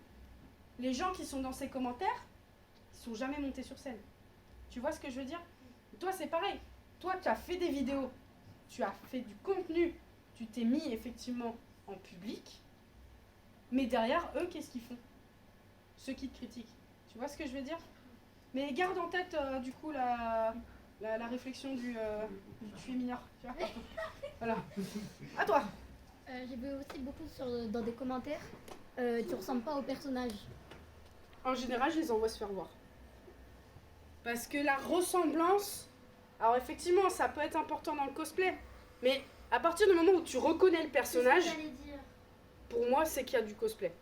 Les gens qui sont dans ses commentaires, ils sont jamais montés sur scène. Tu vois ce que je veux dire? Toi, c'est pareil. Toi, tu as fait des vidéos, tu as fait du contenu, tu t'es mis effectivement en public. Mais derrière, eux, qu'est-ce qu'ils font? Ceux qui te critiquent. Tu vois ce que je veux dire? Mais garde en tête, du coup, la réflexion du tu es mineur. Tu vois? Voilà. À toi. J'ai vu aussi beaucoup dans des commentaires. Tu ressembles pas au personnage. En général, je les envoie se faire voir. Parce que la ressemblance... Alors effectivement, ça peut être important dans le cosplay. Mais à partir du moment où tu reconnais le personnage, C'est ce que j'allais dire. pour moi, c'est qu'il y a du cosplay.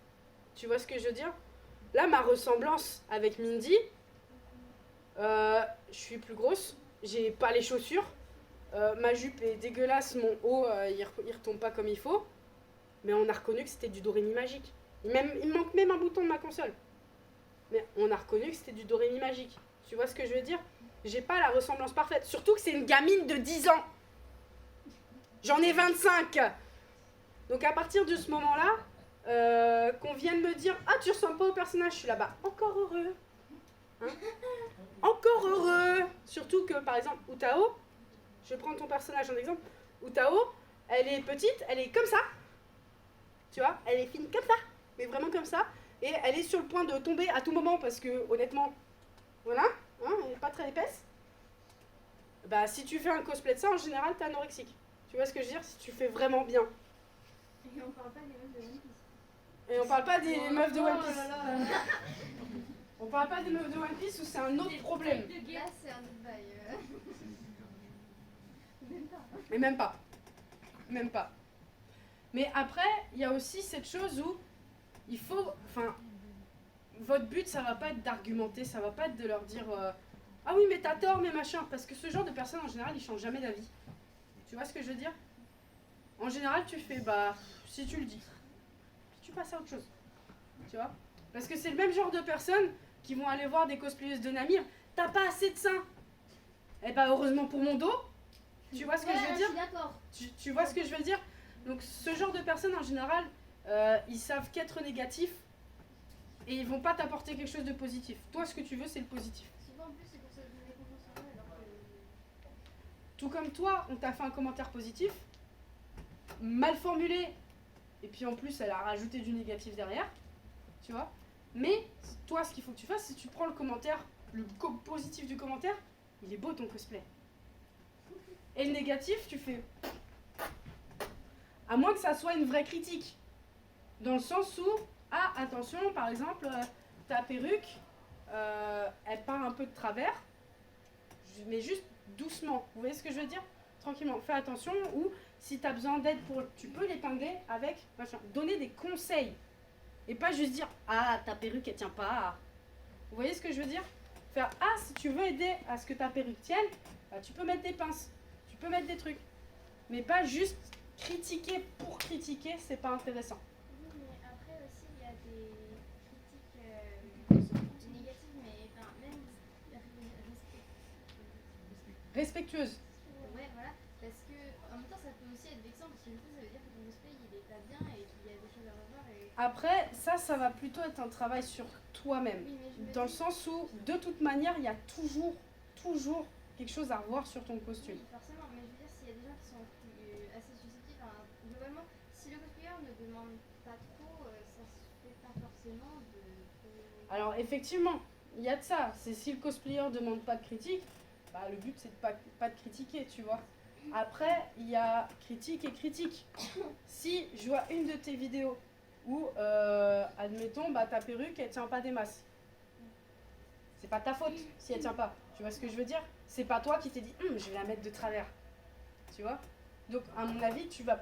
Tu vois ce que je veux dire? Là, ma ressemblance avec Mindy, je suis plus grosse, j'ai pas les chaussures, ma jupe est dégueulasse, mon haut, il retombe pas comme il faut. Mais on a reconnu que c'était du Dorémy magique. Il me manque même un bouton de ma console. Mais on a reconnu que c'était du Dorémy magique. Tu vois ce que je veux dire? J'ai pas la ressemblance parfaite. Surtout que c'est une gamine de 10 ans. J'en ai 25. Donc à partir de ce moment-là, qu'on vienne me dire « Ah, tu ressembles pas au personnage », je suis là-bas. Encore heureux. Hein? Encore heureux. Surtout que, par exemple, Utao, je prends ton personnage en exemple. Utao, elle est petite, elle est comme ça. Tu vois, elle est fine comme ça. Mais vraiment comme ça. Et elle est sur le point de tomber à tout moment parce que, honnêtement, voilà, hein, elle est pas très épaisse. Bah, si tu fais un cosplay de ça, en général, t'es anorexique. Tu vois ce que je veux dire? Si tu fais vraiment bien. Et on parle pas des meufs de One Piece. Et on parle pas des meufs de One Oh Piece. là là. On parle pas des meufs de One Piece où c'est un autre problème. Là, c'est un autre bail. Même pas. Mais même pas. Même pas. Mais après, il y a aussi cette chose où il faut... Enfin, votre but, ça va pas être d'argumenter, ça va pas être de leur dire ah oui, mais t'as tort, mais machin. Parce que ce genre de personnes, en général, ils changent jamais d'avis. Tu vois ce que je veux dire? En général, tu fais, bah, si tu le dis. Puis tu passes à autre chose. Tu vois? Parce que c'est le même genre de personnes qui vont aller voir des cosplayeuses de Namir. T'as pas assez de seins. Eh bah, heureusement pour mon dos. Tu vois ce que je veux dire? Je suis d'accord. Tu vois ce que je veux dire? Donc ce genre de personnes en général, ils savent qu'être négatifs et ils vont pas t'apporter quelque chose de positif. Toi, ce que tu veux, c'est le positif. Souvent, en plus, c'est pour ça que je mets confiance en eux, alors que... Tout comme toi, on t'a fait un commentaire positif, mal formulé, et puis en plus, elle a rajouté du négatif derrière, tu vois. Mais toi, ce qu'il faut que tu fasses, c'est que tu prends le commentaire, positif du commentaire, il est beau ton cosplay. Et le négatif, tu fais... À moins que ça soit une vraie critique. Dans le sens où, ah, attention, par exemple, ta perruque, elle part un peu de travers, mais juste doucement. Vous voyez ce que je veux dire? Tranquillement, fais attention. Ou si tu as besoin d'aide, tu peux l'épingler avec machin. Donner des conseils. Et pas juste dire, ah, ta perruque, elle tient pas. Vous voyez ce que je veux dire? Faire, ah, si tu veux aider à ce que ta perruque tienne, bah, tu peux mettre des pinces. Tu peux mettre des trucs. Mais pas juste critiquer pour critiquer, c'est pas intéressant. Oui, mais après aussi, il y a des critiques négatives, mais enfin, même Respectueuse. ouais, voilà, parce que en même temps, ça peut aussi être vexant, parce que du coup, ça veut dire que ton cosplay, il est pas bien et qu'il y a des choses à revoir. Et... Après, ça va plutôt être un travail sur toi-même. Oui, mais je me Dans le dis- sens où, de toute manière, il y a toujours quelque chose à revoir sur ton costume. Oui, forcément, mais je veux dire, s'il y a des gens qui sont assez susceptibles, enfin, globalement, si le cosplayer ne demande pas trop, ça se fait pas forcément de... Alors effectivement, il y a de ça. C'est si le cosplayer demande pas de critique, bah, le but c'est de pas de critiquer, tu vois. Après, il y a critique et critique. Si je vois une de tes vidéos où, admettons, bah, ta perruque elle tient pas des masses, c'est pas ta faute si elle tient pas. Tu vois ce que je veux dire? C'est pas toi qui t'es dit je vais la mettre de travers. Tu vois? Donc à mon avis, tu vas.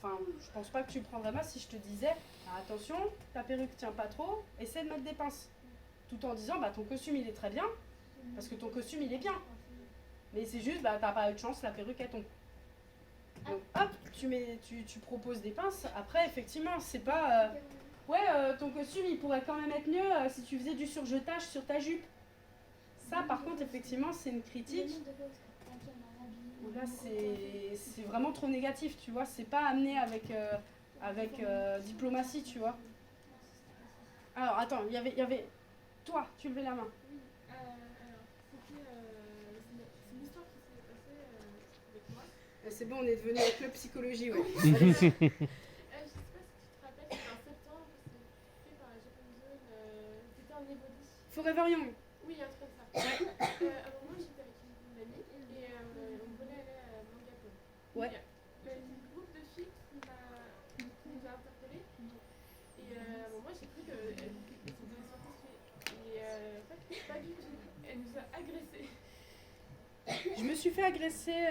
Enfin, je pense pas que tu prendrais mal si je te disais attention, ta perruque tient pas trop, essaie de mettre des pinces. Tout en disant bah ton costume il est très bien, parce que ton costume il est bien. Mais c'est juste bah t'as pas eu de chance, la perruque elle tombe. Donc hop, tu proposes des pinces. Après effectivement c'est pas ton costume il pourrait quand même être mieux si tu faisais du surjetage sur ta jupe. Ça par contre effectivement c'est une critique. Là c'est vraiment trop négatif, tu vois, c'est pas amené avec diplomatie, tu vois. Alors attends, il y avait toi, tu levais la main. Oui, alors, c'était c'est une histoire qui s'est passée avec moi. C'est bon, on est devenu un club psychologie, ouais. Je sais pas si tu te rappelles, c'était en septembre, c'était fait par la Japan Zone, c'était en Évody. Forever Young. Oui, un truc comme ça. Alors moi j'étais avec une amie et on voulait aller à Mangapon. Ouais. Il y a une groupe de filles qui nous a interpellés et à un moment j'ai cru qu'elles étaient sur cosplayées. Et en fait, pas du tout. Elle nous a agressés. Je me suis fait agresser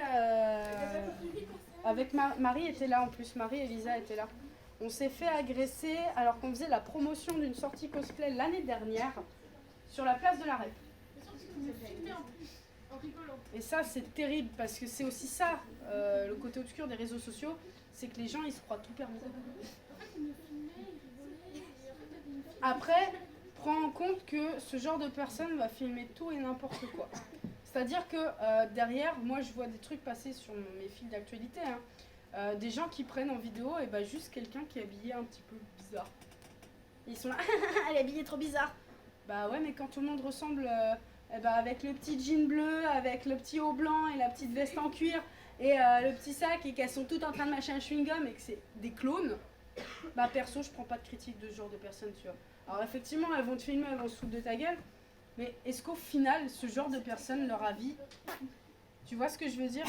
avec Marie était là en plus, Marie et Lisa étaient là. On s'est fait agresser alors qu'on faisait la promotion d'une sortie cosplay l'année dernière sur la place de la Rep. Ils nous filmaient en plus, en rigolant. Et ça c'est terrible parce que c'est aussi ça, le côté obscur des réseaux sociaux, c'est que les gens ils se croient tout permis. En fait, ils nous filmaient, ils rigolaient et en fait, il y avait une fille. Après, prends en compte que ce genre de personne va filmer tout et n'importe quoi. C'est-à-dire que derrière, moi je vois des trucs passer sur mes fils d'actualité, hein. Des gens qui prennent en vidéo et bah, juste quelqu'un qui est habillé un petit peu bizarre. Ils sont là, elle est habillée trop bizarre. Bah ouais, mais quand tout le monde ressemble avec le petit jean bleu, avec le petit haut blanc et la petite veste en cuir et le petit sac et qu'elles sont toutes en train de mâcher un chewing-gum et que c'est des clones, bah perso, je prends pas de critique de ce genre de personnes, tu vois. Alors effectivement, elles vont te filmer, elles vont se foutre de ta gueule, mais est-ce qu'au final, ce genre de personnes, leur avis, tu vois ce que je veux dire?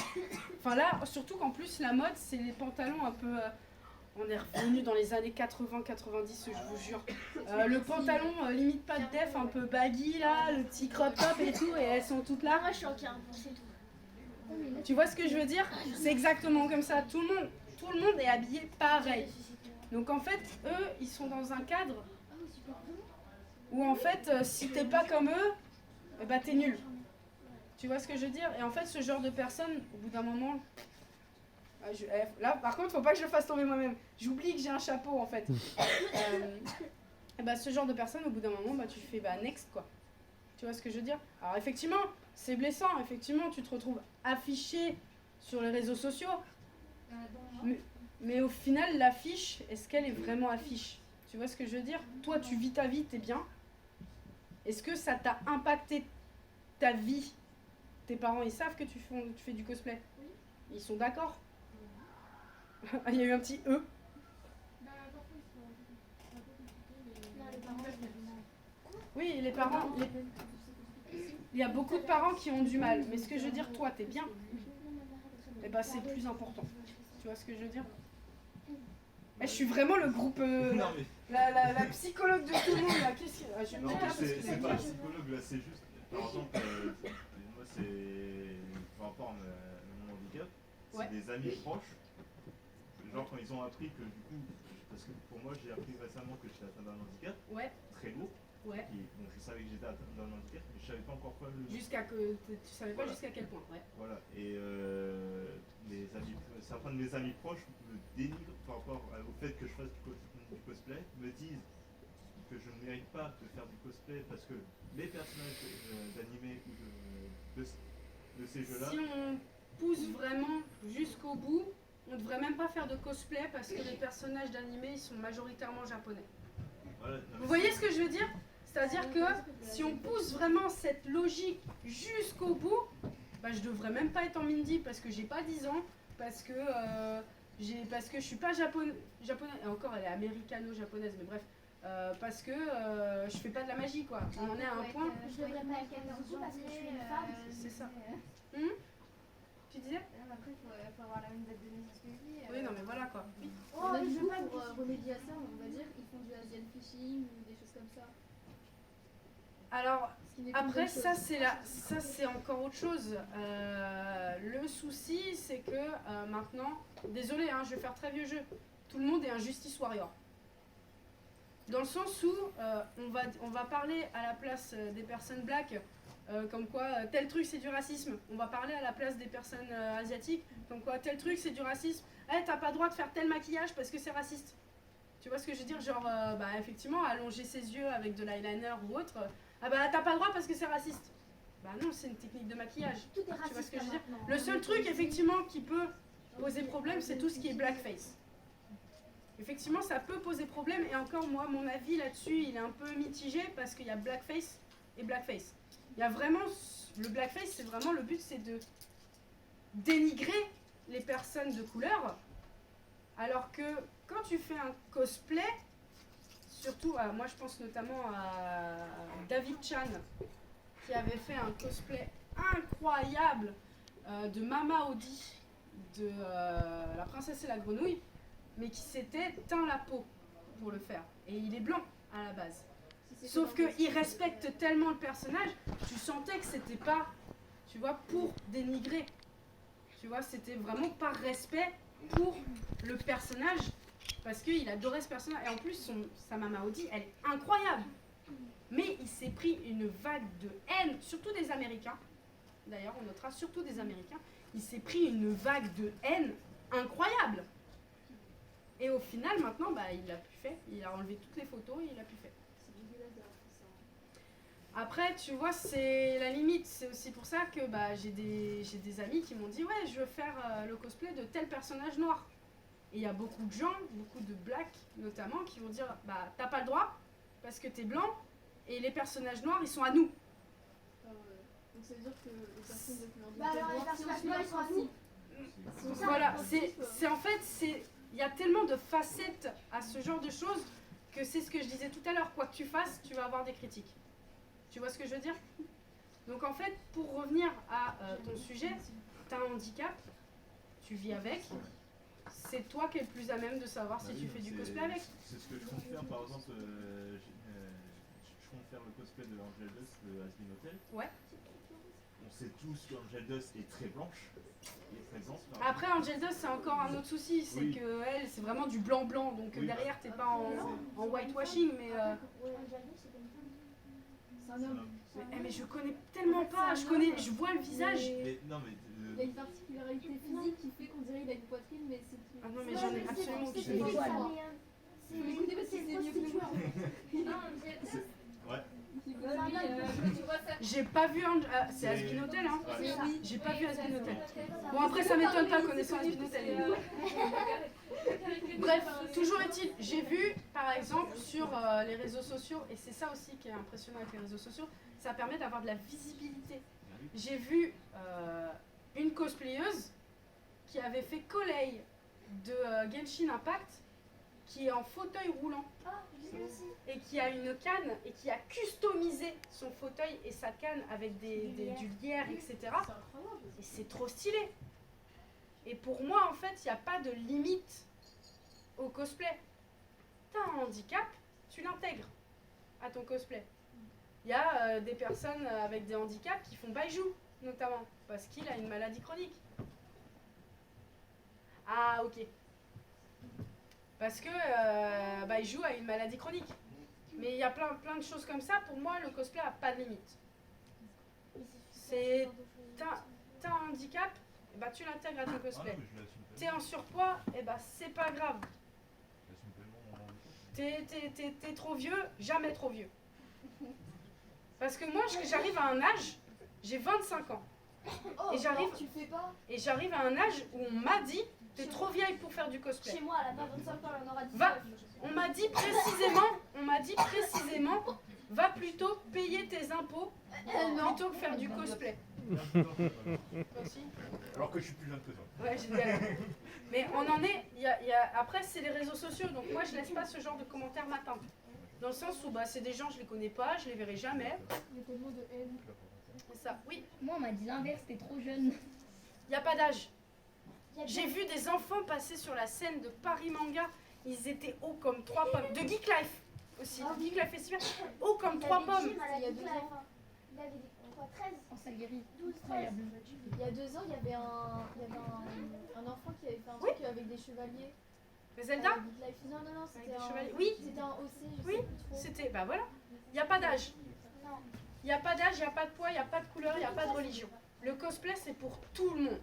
Enfin là, surtout qu'en plus, la mode, c'est les pantalons un peu... on est revenu dans les années 80-90, je vous jure. Le pantalon, limite pas de def, un peu baggy là, le petit crop top et tout, et elles sont toutes là. Moi je suis en 40, c'est tout. Tu vois ce que je veux dire? C'est exactement comme ça, tout le monde est habillé pareil. Donc en fait, eux, ils sont dans un cadre où en fait, si t'es pas comme eux, eh ben t'es nul. Tu vois ce que je veux dire? Et en fait, ce genre de personnes, au bout d'un moment... là, par contre, faut pas que je le fasse tomber moi-même. J'oublie que j'ai un chapeau en fait. Et bah, ce genre de personnes, au bout d'un moment, bah, tu fais bah, next quoi. Tu vois ce que je veux dire? Alors effectivement, c'est blessant. Effectivement, tu te retrouves affiché sur les réseaux sociaux. Mais au final, l'affiche, est-ce qu'elle est vraiment affiche? Tu vois ce que je veux dire? Toi, tu vis ta vie, t'es bien. Est-ce que ça t'a impacté ta vie? Tes parents, ils savent que tu fais du cosplay? Ils sont d'accord? Il y a eu un petit E. Bah, parfois ils sont un peu compliqués, mais. Non, les parents, Oui, les parents. Il y a beaucoup de parents qui ont du mal. Mais ce que je veux dire, toi, t'es bien. Et bah, c'est le plus important. Tu vois ce que je veux dire? Je suis vraiment le groupe. Non, mais, La psychologue de tout le monde là. Qu'est-ce que. Je me non, casse parce que c'est pas un psychologue, là, c'est juste. Par exemple, moi, c'est. Par rapport à mon handicap, c'est Ouais. des amis proches. Genre, quand ils ont appris que, du coup. Parce que pour moi, j'ai appris récemment que j'étais atteint d'un handicap Ouais, très lourd. ouais. Donc, je savais que j'étais atteint d'un handicap, mais je savais pas encore quoi le. Jusqu'à que. Tu savais pas Voilà. jusqu'à quel point. Ouais. Voilà, et certains de mes amis proches me dénigrent par rapport au fait que je fasse du cosplay, me disent que je ne mérite pas de faire du cosplay parce que les personnages d'animé ou de ces jeux-là, Si on pousse vraiment jusqu'au bout, on devrait même pas faire de cosplay parce que les personnages d'animé ils sont majoritairement japonais. voilà, non, mais Vous voyez ce que je veux dire? C'est-à-dire que si on pousse vraiment cette logique jusqu'au bout, bah je devrais même pas être en Mindy parce que j'ai pas 10 ans, parce que je suis pas japonaise, et encore elle est américano-japonaise, mais bref, parce que je fais pas de la magie quoi. On en est à un point. Je devrais pas être 14 ans parce que je suis une femme. C'est ça. Tu disais? Après, faut avoir la même date de naissance que lui. Oui, non mais voilà quoi. Oh, Du je coup, veux pas pour remédier à ça, on va dire, ils font du Asian fishing ou des choses comme ça. Alors Ce qui n'est qu'une après bonne chose. ça c'est encore autre chose. Le souci c'est que maintenant, désolé hein, je vais faire très vieux jeu, tout le monde est un Justice Warrior. Dans le sens où on va parler à la place des personnes black, comme quoi tel truc c'est du racisme. On va parler à la place des personnes asiatiques, comme quoi tel truc c'est du racisme. Eh, t'as pas le droit de faire tel maquillage parce que c'est raciste. Tu vois ce que je veux dire? Genre, bah effectivement, allonger ses yeux avec de l'eyeliner ou autre, ah bah t'as pas le droit parce que c'est raciste. Bah non, c'est une technique de maquillage. Tout est Tu vois ce raciste que je veux dire? maintenant. Le seul truc effectivement qui peut poser problème, c'est tout ce qui est blackface. Effectivement, ça peut poser problème et encore moi, mon avis là-dessus, il est un peu mitigé parce qu'il y a blackface et blackface. Il y a vraiment le blackface, c'est vraiment le but, c'est de dénigrer les personnes de couleur, alors que quand tu fais un cosplay, surtout, moi je pense notamment à David Chan, qui avait fait un cosplay incroyable de Mama Audi, de La Princesse et la Grenouille, mais qui s'était teint la peau pour le faire. Et il est blanc à la base. Sauf qu'il respecte tellement le personnage, tu sentais que c'était pas, tu vois, pour dénigrer. Tu vois, c'était vraiment par respect pour le personnage, parce qu'il adorait ce personnage. Et en plus, sa Mama Audi, elle est incroyable. Mais il s'est pris une vague de haine, surtout des Américains. D'ailleurs, on notera surtout des Américains. Il s'est pris une vague de haine incroyable. Et au final, maintenant, bah, il l'a plus fait. Il a enlevé toutes les photos et il l'a plus fait. Après, tu vois, c'est la limite. C'est aussi pour ça que bah, j'ai des amis qui m'ont dit « Ouais, je veux faire le cosplay de tel personnage noir. » Et il y a beaucoup de gens, beaucoup de blacks notamment, qui vont dire « Bah, t'as pas le droit parce que t'es blanc et les personnages noirs, ils sont à nous. » Donc ça veut dire que les personnes de couleur de Bah alors, les personnages noirs, ils sont à nous. Voilà, c'est en fait, il y a tellement de facettes à ce genre de choses que c'est ce que je disais tout à l'heure. Quoi que tu fasses, tu vas avoir des critiques. Tu vois ce que je veux dire? Donc en fait, pour revenir à ton sujet, tu as un handicap, tu vis avec, c'est toi qui es le plus à même de savoir si tu fais du cosplay avec. C'est ce que je compte faire, par exemple, je compte faire le cosplay de Angel Dust de Asmin Hotel. Ouais. On sait tous qu'Angel Dust est très blanche. Après, Angel Dust, c'est encore un autre souci, c'est Oui. que elle, c'est vraiment du blanc-blanc, donc Oui, derrière, t'es pas en whitewashing, mais... C'est un homme. Mais je connais tellement pas, je vois le visage. Mais non, mais. Il a une particularité physique qui fait qu'on dirait qu'il a une poitrine, mais c'est tout. Ah non, mais j'en ai absolument aucune C'est idée. quoi, ça, mais, Faut l'écouter parce que c'est mieux que moi. Non, j'ai Ouais. tu vois ça. J'ai pas vu c'est Asmin Hotel, hein. Ouais. J'ai pas vu Asmin Hotel. Bon, après, ça m'étonne pas connaissant Asmin Hotel. Bref, toujours est-il, j'ai vu par exemple sur les réseaux sociaux, et c'est ça aussi qui est impressionnant avec les réseaux sociaux, ça permet d'avoir de la visibilité. J'ai vu une cosplayeuse qui avait fait collègue de Genshin Impact, qui est en fauteuil roulant Ah, je sais aussi. et qui a une canne et qui a customisé son fauteuil et sa canne avec du lierre, etc. Et c'est trop stylé. Et pour moi, en fait, il n'y a pas de limite au cosplay. T'as un handicap, tu l'intègres à ton cosplay. Il y a des personnes avec des handicaps qui font baiju, notamment, parce qu'il a une maladie chronique. Ah, ok. Parce que baiju a une maladie chronique. Mais il y a plein de choses comme ça. Pour moi, le cosplay n'a pas de limite. C'est... T'as un handicap, et bah, tu l'intègres à ton cosplay. T'es en surpoids, et bah c'est pas grave. T'es trop vieux, jamais trop vieux. Parce que moi, j'arrive à un âge, j'ai 25 ans. Oh, Et j'arrive- tu le fais pas. Et j'arrive à un âge où on m'a dit, t'es trop vieille pour faire du cosplay. Chez moi, elle a pas 25 ans, elle en aura 19. Va. On m'a dit précisément va plutôt payer tes impôts plutôt que faire du cosplay. Merci. Alors que je suis plus jeune que toi. Ouais, génial. Mais on en est. Après, c'est les réseaux sociaux, donc moi je laisse pas ce genre de commentaires m'atteindre. Dans le sens où c'est des gens, je les connais pas, je les verrai jamais. Il y a tellement de haine. C'est ça, oui. Moi, on m'a dit l'inverse, t'es trop jeune. Il n'y a pas d'âge. Il y a J'ai vu des enfants passer sur la scène de Paris Manga, ils étaient hauts comme 3 pommes. De Geek Life aussi, Geek Life Festival, hauts comme 3 pommes. Il y a 2 ans. Il avait quoi, 13, En Salguerie. 12, 13. Incroyable. Il y a 2 ans, il y avait un enfant qui avait fait un truc avec des chevaliers. Mais Zelda, Geek Life. Non, avec c'était des un... chevaliers. Oui, C'était un OC, je Oui. sais plus trop. c'était, bah voilà. Il n'y a pas d'âge. Non. Il n'y a pas d'âge, il n'y a pas de poids, il n'y a pas de couleur, il n'y a pas de religion. Le cosplay, c'est pour tout le monde.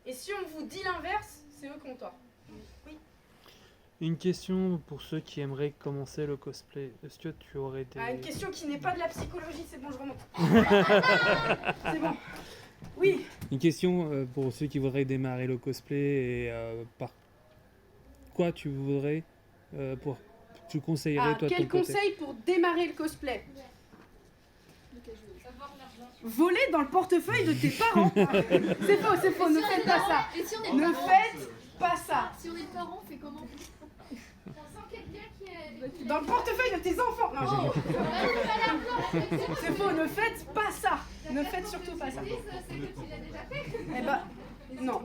Et si on vous dit l'inverse, c'est eux qui ont tort. Oui. Une question pour ceux qui aimeraient commencer le cosplay. Est-ce que tu aurais des... Ah, une question qui n'est pas de la psychologie, c'est bon, je remonte. C'est bon. Oui. Une question pour ceux qui voudraient démarrer le cosplay et par quoi tu voudrais tu conseillerais Ah, toi de quel ton côté. conseil pour démarrer le cosplay? Voler dans le portefeuille de tes parents. C'est faux, ne faites pas ça. Et si on est Ne parents, faites pas ça. si on est parents, on fait comment? On sent quelqu'un qui est... Dans le portefeuille de tes enfants. Non, c'est faux, ne faites pas ça. Ne faites surtout pas ça. C'est que tu l'as déjà fait. Eh ben, non.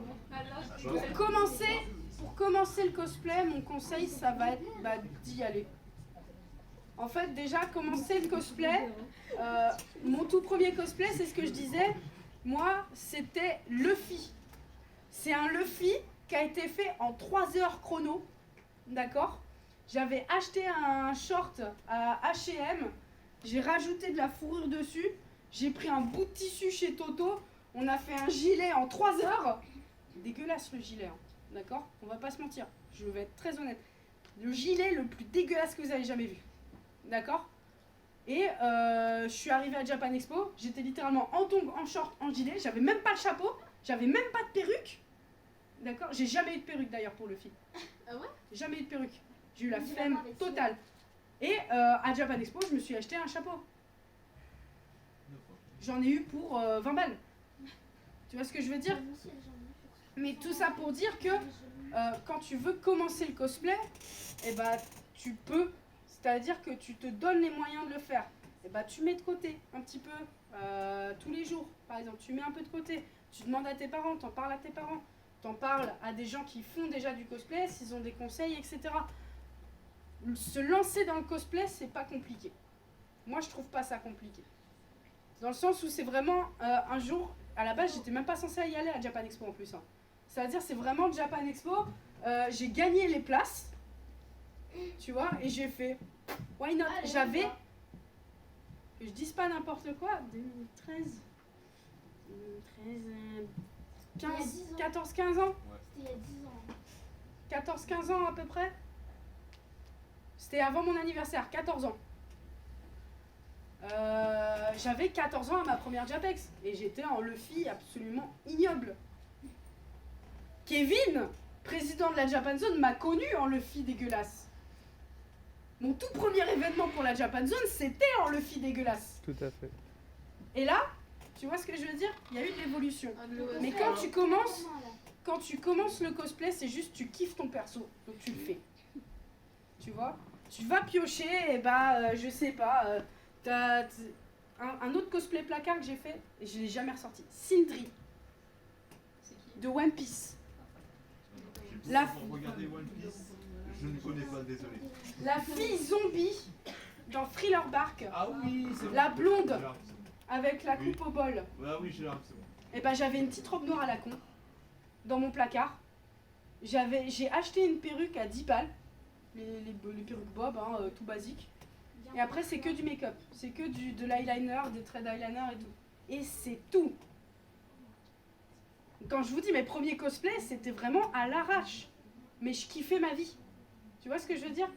Pour commencer le cosplay, mon conseil, ça va être d'y aller. En fait, déjà, commencer le cosplay, mon tout premier cosplay, c'est ce que je disais, moi, c'était Luffy. C'est un Luffy qui a été fait en 3 heures chrono, d'accord? J'avais acheté un short à H&M, j'ai rajouté de la fourrure dessus, j'ai pris un bout de tissu chez Toto, on a fait un gilet en 3 heures. Dégueulasse le gilet, hein, d'accord? On va pas se mentir, je vais être très honnête. Le gilet le plus dégueulasse que vous avez jamais vu. D'accord? Et je suis arrivée à Japan Expo, j'étais littéralement en tongs, en short, en gilet, j'avais même pas le chapeau, j'avais même pas de perruque. D'accord? J'ai jamais eu de perruque d'ailleurs pour le film. Ah ouais? Jamais eu de perruque. J'ai eu la On dit flemme la avec totale. Et à Japan Expo, je me suis acheté un chapeau. J'en ai eu pour 20 balles. Tu vois ce que je veux dire? Mais tout ça pour dire que quand tu veux commencer le cosplay, eh ben, tu peux. C'est-à-dire que tu te donnes les moyens de le faire. Et bah, tu mets de côté un petit peu tous les jours, par exemple. Tu mets un peu de côté. Tu demandes à tes parents, t'en parles à tes parents. T'en parles à des gens qui font déjà du cosplay, s'ils ont des conseils, etc. Se lancer dans le cosplay, c'est pas compliqué. Moi, je trouve pas ça compliqué. Dans le sens où c'est vraiment un jour, à la base, j'étais même pas censée y aller à Japan Expo en plus. Hein. C'est-à-dire, c'est vraiment Japan Expo. J'ai gagné les places, tu vois, et j'ai fait why not? J'avais, que je dise pas n'importe quoi, 2013, 15, 14, 15 ans. C'était il y a 10 ans. 14-15 ans à peu près. C'était avant mon anniversaire, 14 ans. J'avais 14 ans à ma première Japex et j'étais en Luffy absolument ignoble. Kevin, président de la Japan Zone, m'a connu en Luffy dégueulasse. Mon tout premier événement pour la Japan Zone, c'était en Luffy dégueulasse. Tout à fait. Et là, tu vois ce que je veux dire? Il y a eu de l'évolution. Un de l'OS. Mais quand tu commences le cosplay, c'est juste tu kiffes ton perso, donc tu le fais. Tu vois? Tu vas piocher, et bah, je sais pas, t'as un autre cosplay placard que j'ai fait, et je l'ai jamais ressorti. Sindri, de One Piece. La- Pour regarder One Piece, je ne connais pas, désolé. La fille zombie dans Thriller Bark, Ah oui, c'est bon. la blonde J'ai l'arme, c'est bon. avec la coupe au bol. Ah oui, j'ai l'arme, c'est bon. Et bah j'avais une petite robe noire à la con dans mon placard. J'ai acheté une perruque à 10 balles. Les perruques Bob, hein, tout basique. Et après c'est que du make-up. C'est que de l'eyeliner, des traits d'eyeliner et tout. Et c'est tout. Quand je vous dis mes premiers cosplays, c'était vraiment à l'arrache. Mais je kiffais ma vie. Tu vois ce que je veux dire?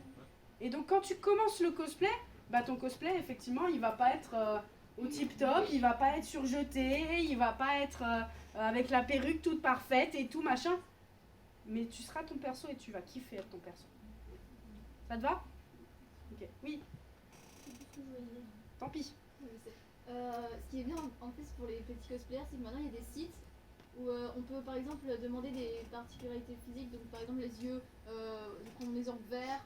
Et donc quand tu commences le cosplay, bah ton cosplay effectivement il va pas être au tip top, il va pas être surjeté, il va pas être avec la perruque toute parfaite et tout machin. Mais tu seras ton perso et tu vas kiffer être ton perso. Ça te va? Ok, oui. Tant pis. Ce qui est bien en plus pour les petits cosplayers, c'est que maintenant il y a des sites où on peut par exemple demander des particularités physiques, donc par exemple les yeux, prendre mes ongles verts,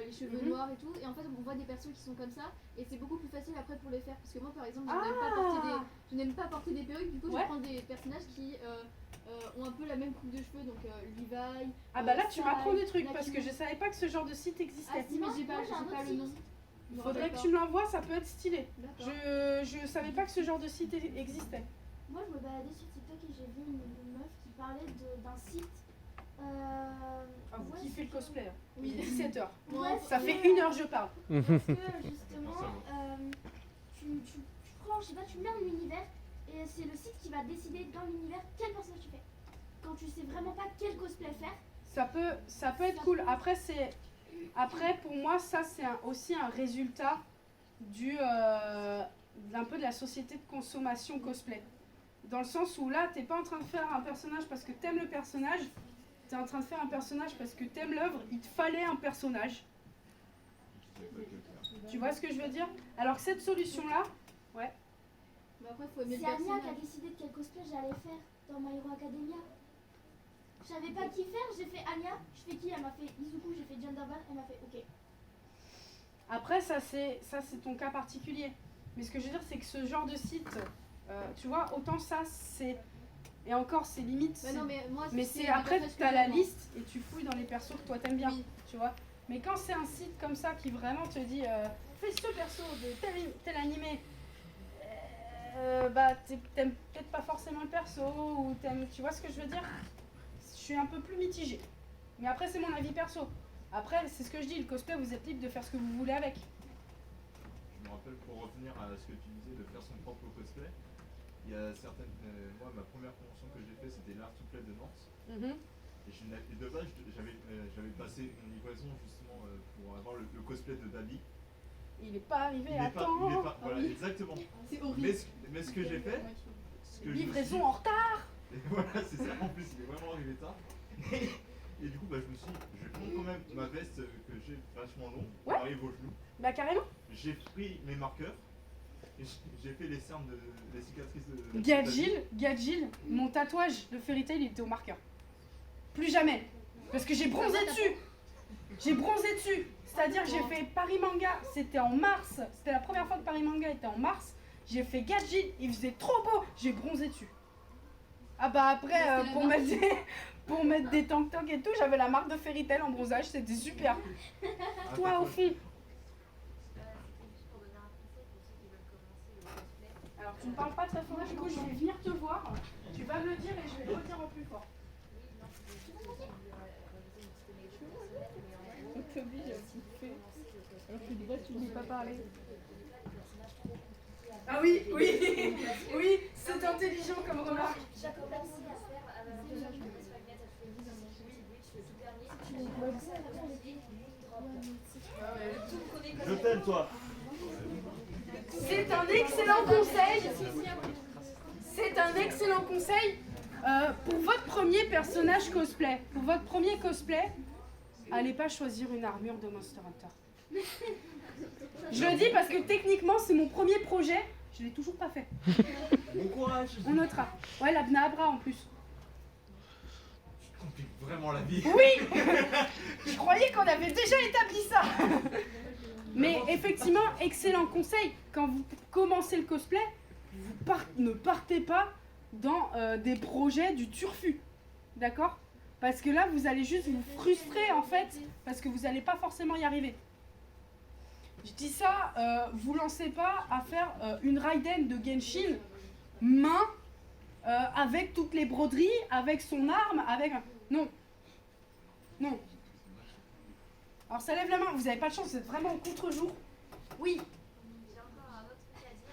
les cheveux Mhm. noirs et tout, et en fait on voit des persos qui sont comme ça, et c'est beaucoup plus facile après pour les faire, parce que moi par exemple Ah. je n'aime pas porter des perruques, du coup Ouais. je prends des personnages qui ont un peu la même coupe de cheveux, donc Levi. Ah bah là tu Sai, m'apprends des trucs parce que Nakimo. je savais pas que ce genre de site Ah existait. si, mais Moi, j'ai pas, moi, j'ai un j'ai pas autre le nom. site. Je me Faudrait rappelle que pas. tu me l'envoies, ça peut être stylé. D'accord. Je savais pas que ce genre de site existait. Moi, je me baladais sur TikTok et j'ai vu une meuf qui parlait d'un site. Ah, vous ouais, kiffez le c'est- cosplay. Oui. 17h. Ouais, Ça c'est- fait 1 heure je parle. Parce que justement, tu prends, je sais pas, tu mets un univers et c'est le site qui va décider dans l'univers quel personnage tu fais. Quand tu sais vraiment pas quel cosplay faire, Ça peut être cool. Après pour moi ça c'est aussi un résultat d'un peu de la société de consommation cosplay. Dans le sens où là t'es pas en train de faire un personnage parce que t'aimes le personnage, t'es en train de faire un personnage parce que t'aimes l'œuvre, il te fallait un personnage. Tu vois ce que je veux dire? Alors que cette solution là, Mais après faut aimer c'est le Anya qui a personnage. décidé de quel cosplay j'allais faire dans My Hero Academia. Je savais pas qui faire, j'ai fait Anya, je fais qui? Elle m'a fait Izuku, j'ai fait Genderbar, elle m'a fait ok. après ça c'est ton cas particulier. Mais ce que je veux dire c'est que ce genre de site, tu vois, autant ça c'est... Et encore c'est limite... Bah non, mais moi, Mais c'est c'est les après personnages que t'as la j'aime, liste et tu fouilles dans les persos que toi t'aimes bien, Oui. tu vois. Mais quand c'est un site comme ça qui vraiment te dit fais ce perso de tel animé, bah t'aimes peut-être pas forcément le perso ou t'aimes, tu vois ce que je veux dire. Je suis un peu plus mitigée. Mais après c'est mon avis perso. Après c'est ce que je dis, le cosplay vous êtes libre de faire ce que vous voulez avec. Je me rappelle, pour revenir à ce que tu disais de faire son propre cosplay, il y a certaines. Moi, ma première convention que j'ai fait, c'était l'Art to Play de Nantes. Et de base, j'avais passé une livraison justement pour avoir le cosplay de Dabi. Il est pas arrivé Il à est pas, temps. voilà, exactement. C'est horrible. Mais ce que j'ai fait, ce que je me suis Livraison dit- en retard. Et voilà, c'est ça. En plus, il est vraiment arrivé tard. Et du coup, bah, je me suis dit, je vais prendre quand même ma veste que j'ai vachement longue, qui Ouais. arrive aux genoux. Bah carrément. J'ai pris mes marqueurs et j'ai fait les cernes les cicatrices de. Gadjil, mon tatouage de Fairy Tail il était au marqueur. Plus jamais. Parce que j'ai bronzé dessus. J'ai bronzé dessus. C'est-à-dire que j'ai fait Paris Manga, c'était en mars. C'était la première fois que Paris Manga était en mars. J'ai fait Gadjil, il faisait trop beau. J'ai bronzé dessus. Ah bah après, pour mettre des tank-tank et tout, j'avais la marque de Fairy Tail en bronzage, c'était super. Ah, Toi au fond. C'était juste pour donner un conseil pour ceux qui veulent commencer le cosplay. Alors tu ne parles pas très fort, du coup je vais venir te voir. Tu vas me le dire et je vais le redire en plus fort. Oui, non, c'était juste pour réviser une petite méthode personnelle, mais en gros, Alors je dis pas, tu ne dis pas parler. Ah oui, oui, c'est intelligent comme remarque. j'ai commencé à faire déjà je me passe pas à tous les jours, le tout dernier, j'ai commencé à faire des drop. Je t'aime, toi. C'est un excellent conseil. C'est un excellent conseil pour votre premier personnage cosplay. Pour votre premier cosplay, allez pas choisir une armure de Monster Hunter. Je le dis parce que techniquement c'est mon premier projet. Je l'ai toujours pas fait. Bon courage. On notera. Ouais, la Bnaabra en plus. Tu compliques vraiment la vie. Oui. Je croyais qu'on avait déjà établi ça. Mais effectivement, excellent conseil. Quand vous commencez le cosplay, ne partez pas dans des projets du turfu. D'accord? Parce que là, vous allez juste vous frustrer en fait, parce que vous n'allez pas forcément y arriver. Je dis ça, vous lancez pas à faire une Raiden de Genshin main avec toutes les broderies, avec son arme, avec... Non. Non. Alors ça lève la main, vous n'avez pas de chance, vous êtes vraiment au contre-jour. Oui. J'ai encore un autre truc à dire.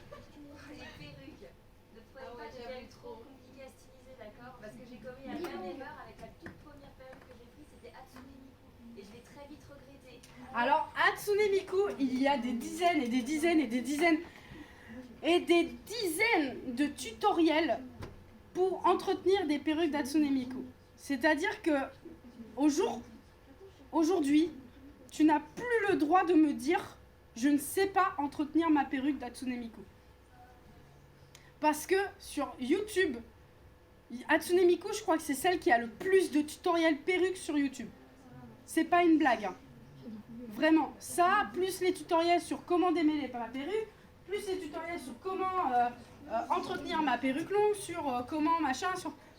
Les perruques. Ne trouvez pas que j'ai eu trop compliqué à styliser, d'accord? Parce que j'ai commis la même erreur avec la toute première perruque que j'ai prise, c'était Hatsune Miku. Et je l'ai très vite regretté. Alors Hatsune Miku, il y a des dizaines et des dizaines et des dizaines et des dizaines de tutoriels pour entretenir des perruques d'Hatsune Miku. C'est-à-dire que aujourd'hui, tu n'as plus le droit de me dire je ne sais pas entretenir ma perruque d'Hatsune Miku. Parce que sur YouTube, Hatsune Miku, je crois que c'est celle qui a le plus de tutoriels perruques sur YouTube. C'est pas une blague. Hein. Vraiment. Ça, plus les tutoriels sur comment démêler ma perruque, plus les tutoriels sur comment entretenir ma perruque longue, sur comment machin.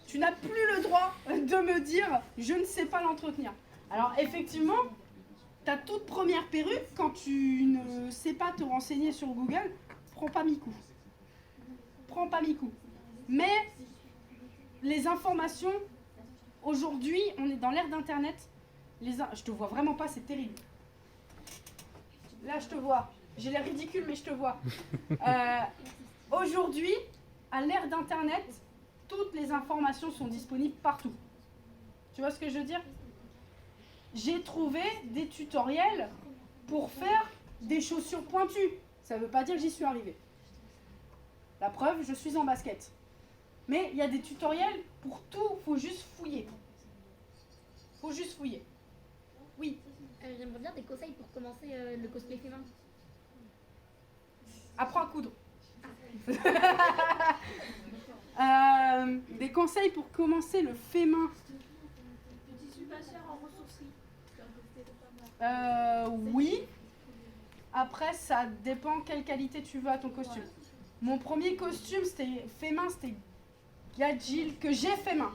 Tu n'as plus le droit de me dire je ne sais pas l'entretenir. Alors effectivement, ta toute première perruque, quand tu ne sais pas te renseigner sur Google, prends pas Miku. Prends pas Miku. Mais les informations, aujourd'hui, on est dans l'ère d'Internet. Je te vois vraiment pas, c'est terrible. Là, je te vois. J'ai l'air ridicule, mais je te vois. Aujourd'hui, à l'ère d'Internet, toutes les informations sont disponibles partout. Tu vois ce que je veux dire? J'ai trouvé des tutoriels pour faire des chaussures pointues. Ça ne veut pas dire que j'y suis arrivée. La preuve, je suis en basket. Mais il y a des tutoriels pour tout, faut juste fouiller. Faut juste fouiller. Oui. J'aimerais bien des conseils pour commencer le cosplay féminin. Apprends à coudre. Des conseils pour commencer le fémin. Petit tissu pas cher en ressourcerie. Oui. Après, ça dépend quelle qualité tu veux à ton costume. Mon premier costume, c'était fait main, c'était Gadjil, que j'ai fait main.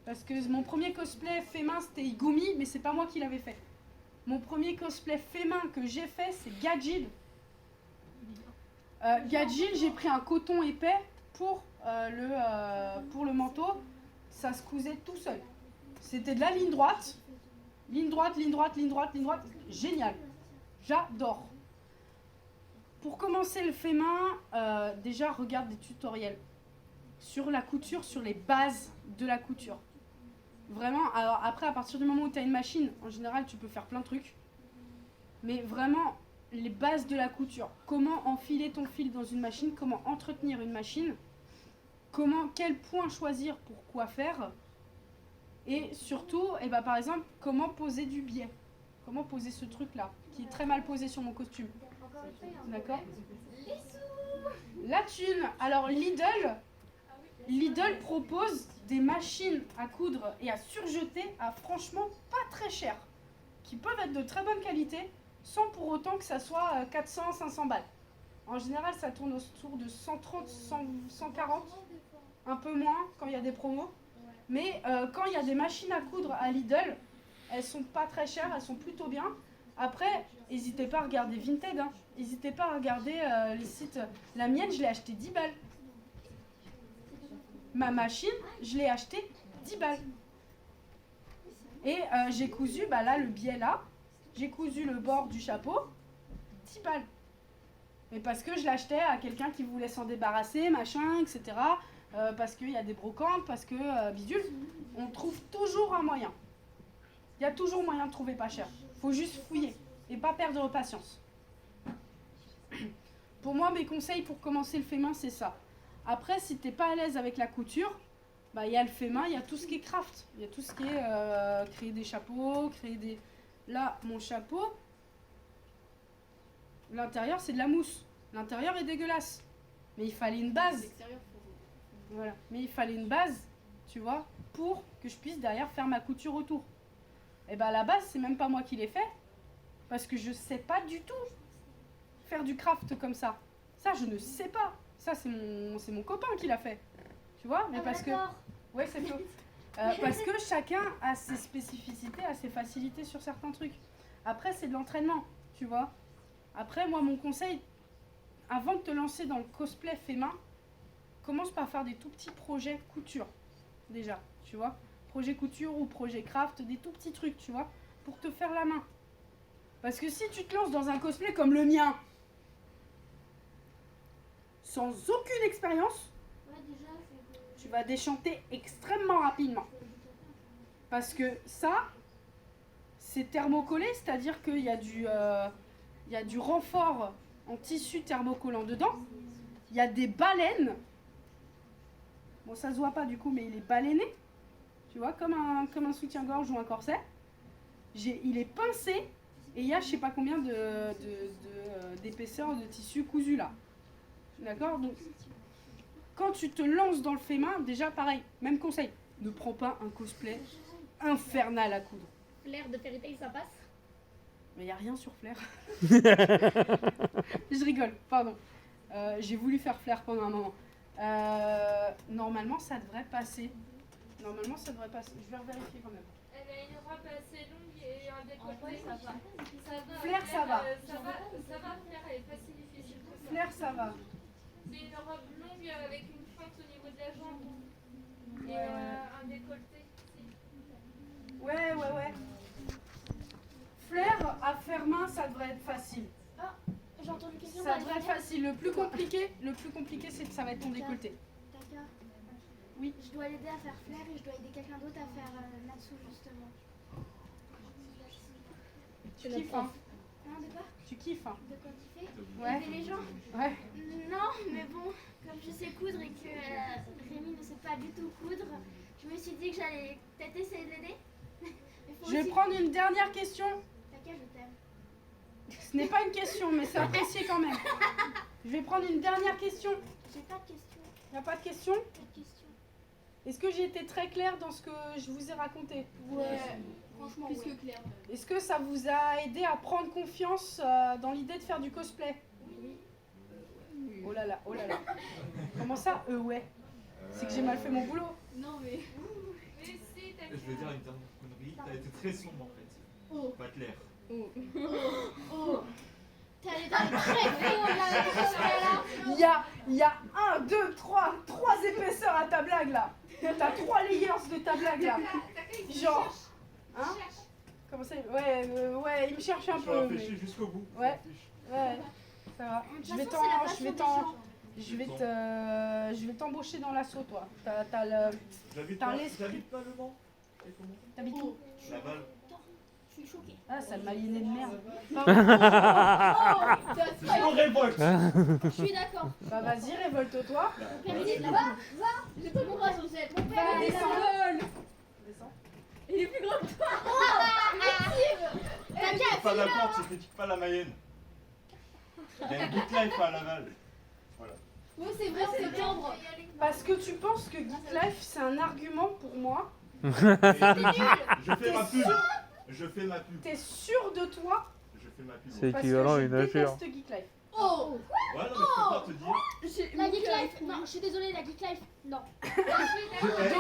Parce que mon premier cosplay fait main, c'était Igumi, mais c'est pas moi qui l'avais fait. Mon premier cosplay fait main que j'ai fait, c'est Gadjil. Gadjil, j'ai pris un coton épais pour le manteau. Ça se cousait tout seul. C'était de la ligne droite. Ligne droite, ligne droite, ligne droite, ligne droite. Génial. J'adore. Pour commencer le fait main, déjà regarde des tutoriels sur la couture, sur les bases de la couture. Vraiment, alors après, à partir du moment où tu as une machine, en général, tu peux faire plein de trucs. Mais vraiment, les bases de la couture. Comment enfiler ton fil dans une machine, comment entretenir une machine, quel point choisir pour quoi faire. Et surtout, par exemple, comment poser du biais. Comment poser ce truc-là, qui est très mal posé sur mon costume. D'accord? La thune. Alors Lidl propose des machines à coudre et à surjeter à franchement pas très cher, qui peuvent être de très bonne qualité, sans pour autant que ça soit 400, 500 balles. En général, ça tourne autour de 130, 140, un peu moins quand il y a des promos. Mais quand il y a des machines à coudre à Lidl, elles sont pas très chères, elles sont plutôt bien. Après, n'hésitez pas à regarder Vinted, hein. N'hésitez pas à regarder les sites. La mienne, je l'ai acheté 10 balles. Ma machine, je l'ai acheté 10 balles. Et j'ai cousu, là, le biais là. J'ai cousu le bord du chapeau, 10 balles. Mais parce que je l'achetais à quelqu'un qui voulait s'en débarrasser, machin, etc. Parce qu'il y a des brocantes, parce que bidule. On trouve toujours un moyen. Il y a toujours moyen de trouver pas cher. Faut juste fouiller et pas perdre patience. Pour moi, mes conseils pour commencer le fait main, c'est ça. Après, si t'es pas à l'aise avec la couture, il y a le fait main, il y a tout ce qui est craft. Il y a tout ce qui est créer des chapeaux, créer des... Là, mon chapeau, l'intérieur, c'est de la mousse. L'intérieur est dégueulasse. Mais il fallait une base. Voilà. Mais il fallait une base, tu vois, pour que je puisse derrière faire ma couture autour. Et à la base, c'est même pas moi qui l'ai fait. Parce que je sais pas du tout faire du craft comme ça. Ça, je ne sais pas. Ça, c'est mon copain qui l'a fait. Tu vois? Mais parce que... Ouais, c'est tout. Parce que chacun a ses spécificités, a ses facilités sur certains trucs. Après, c'est de l'entraînement, tu vois. Après, moi, mon conseil, avant de te lancer dans le cosplay fait main, commence par faire des tout petits projets couture, déjà, tu vois. Projet couture ou projet craft, des tout petits trucs, tu vois, pour te faire la main. Parce que si tu te lances dans un cosplay comme le mien, sans aucune expérience, tu vas déchanter extrêmement rapidement. Parce que ça, c'est thermocollé, c'est-à-dire qu'il y a du renfort en tissu thermocollant dedans. Il y a des baleines. Bon, ça se voit pas du coup, mais il est baleiné. Tu vois, comme un soutien-gorge ou un corset. Il est pincé et il y a je sais pas combien d'épaisseur de tissu cousu là. D'accord? Donc, quand tu te lances dans le fait main, déjà pareil, même conseil, ne prends pas un cosplay infernal à coudre. Flair de Fairy Tail, ça passe? Mais il n'y a rien sur Flair. Je rigole, pardon. J'ai voulu faire Flair pendant un moment. Normalement, ça devrait passer. Normalement, ça devrait passer. Je vais revérifier quand même. Elle a une robe assez longue et un décolleté. ça va. Flair, ça va. Ça va, Flair, elle est pas si difficile que ça. Flair, ça va. C'est une robe longue avec une fente au niveau de la jambe. Et Ouais. un décolleté. Ouais. Flair à faire main, ça devrait être facile. J'ai entendu une question. Ça devrait être facile. Le plus compliqué, c'est que ça va être ton décolleté. D'accord. Oui. Je dois l'aider à faire Flair et je dois aider quelqu'un d'autre à faire Natsu justement. Tu kiffes, hein? Hein, de quoi? Tu kiffes, hein? De quoi kiffer? Ouais. Aider les gens? Ouais. Non, mais bon, comme je sais coudre et que Rémi ne sait pas du tout coudre, je me suis dit que j'allais peut-être essayer de l'aider. Mais faut Je vais aussi- prendre une dernière question. T'inquiète, je t'aime. Ce n'est pas une question, mais c'est apprécié quand même. Je vais prendre une dernière question. J'ai pas de questions. Il n'y a pas de question? Pas de questions. Est-ce que j'ai été très claire dans ce que je vous ai raconté? Ouais, Franchement, plus ouais. que clair. Est-ce que ça vous a aidé à prendre confiance dans l'idée de faire du cosplay? Oh là là, oh là là. Comment ça? Ouais. C'est que j'ai mal fait mon boulot. Non mais. Mais si, t'as Je vais dire une dernière connerie. T'as été très sombre en fait. Oh. Pas clair. Oh. T'es allé dans le très fond de la cosplay là. Il y a 1, 2, 3 épaisseurs à ta blague là. T'as 3 layers de ta blague là. Genre. Hein? Comment ça? Ouais, il me cherche un Je peu. vais mais- réfléchir jusqu'au bout. Ouais. Ouais, ça va. De toute Je vais façon, c'est la passion des gens. je vais t'embaucher dans l'assaut toi. T'as le. J'habite T'as pas, l'esprit. j'habite pas Le Mans. Et comment? T'habites où? Laval. Je suis choquée. Ah, sale aliéné de merde. Je me révolte. Je suis d'accord. Bah vas-y, révolte-toi. Mon père il est là-bas. J'ai pas mon bras sur cette. Mon Va, descends. Descends. Il est plus grand que toi. Critique pas la porte, je critique pas la Mayenne. Il y a une Geek Life à Laval. Voilà. Ouais, c'est vrai, c'est tendre. Parce que tu penses que Geek Life c'est un argument pour moi. Je fais ma pub. Je fais ma pub. T'es sûr de toi? Je fais ma pub. C'est Parce que équivalent à je une injure. déteste Geek Life. Oh. Ouais, non, mais je peux pas te dire. La Geek Life. Non, je suis désolée, la Geek Life. Non. J'ai pas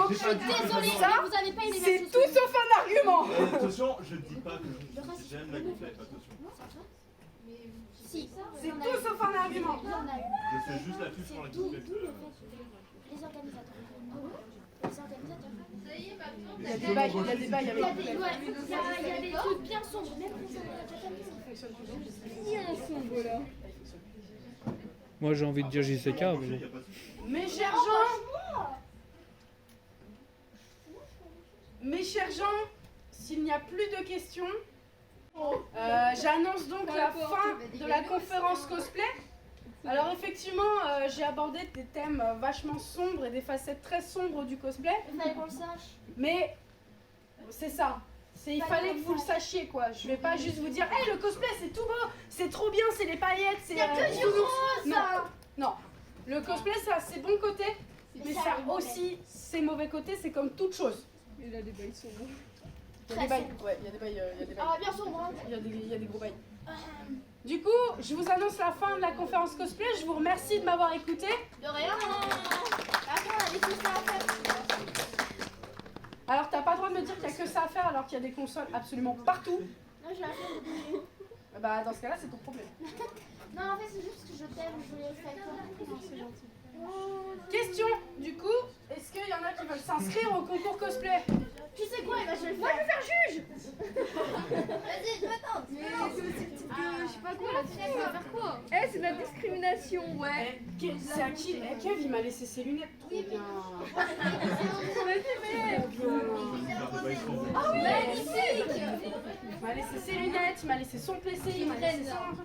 Je suis dit désolée, que Ça, mais vous avez pas aimé C'est Natsu. tout sauf un argument. Attention, je dis pas que j'aime la Geek Life, attention. Si. C'est tout sauf un argument. Il y en a eu. Je fais juste la pub pour la D'où Geek Life. le fait les organisateurs. Les organisateurs. Il y a des bails, il y a des bails Il y a avec des, Geek Life. ouais, il y a des trucs bien sombres, même pour ça, on a déjà fait ça. Bien sombre là. Moi j'ai envie de dire JCK, mais Il bon. y a pas de souci. Mes chers gens, s'il n'y a plus de questions, j'annonce donc la fin de la conférence cosplay. Alors effectivement, j'ai abordé des thèmes vachement sombres et des facettes très sombres du cosplay, Il fallait qu'on le sache. mais c'est ça. Il fallait que vous le sachiez quoi. Je vais pas juste vous dire, hey, le cosplay c'est tout beau, c'est trop bien, c'est les paillettes, c'est. Il y a que du rose, Non, ça. non. Le cosplay ça a ses bons côtés, mais ça a aussi ses mauvais côtés. C'est comme toute chose. Il a des bails sombres. Il y a des bails. Ouais, il y a des bails. Il y a des bails. Ah, bien sombre, hein. Il y a des gros bails. Du coup, je vous annonce la fin de la conférence cosplay. Je vous remercie de m'avoir écouté. De rien. Attends, on a des trucs à faire. Alors, t'as pas le droit de me dire qu'il y a que ça à faire alors qu'il y a des consoles absolument partout. Non, j'ai la flemme de bouger. Bah, dans ce cas-là, c'est ton problème. Non, en fait, c'est juste que je t'aime, je voulais rester avec toi. Non, c'est gentil. Question, du coup, est-ce qu'il y en a qui veulent s'inscrire au concours cosplay? Tu sais quoi, je vais le faire. Vas-y, je m'attends. Mais je sais pas quoi là-dessus. Ça va faire quoi? Eh, c'est de la discrimination, ouais. C'est à qui? Kev, il m'a laissé ses lunettes. Trop bien. Ah oui, magnifique. Il m'a laissé ses lunettes, il m'a laissé son PC, il m'a laissé son...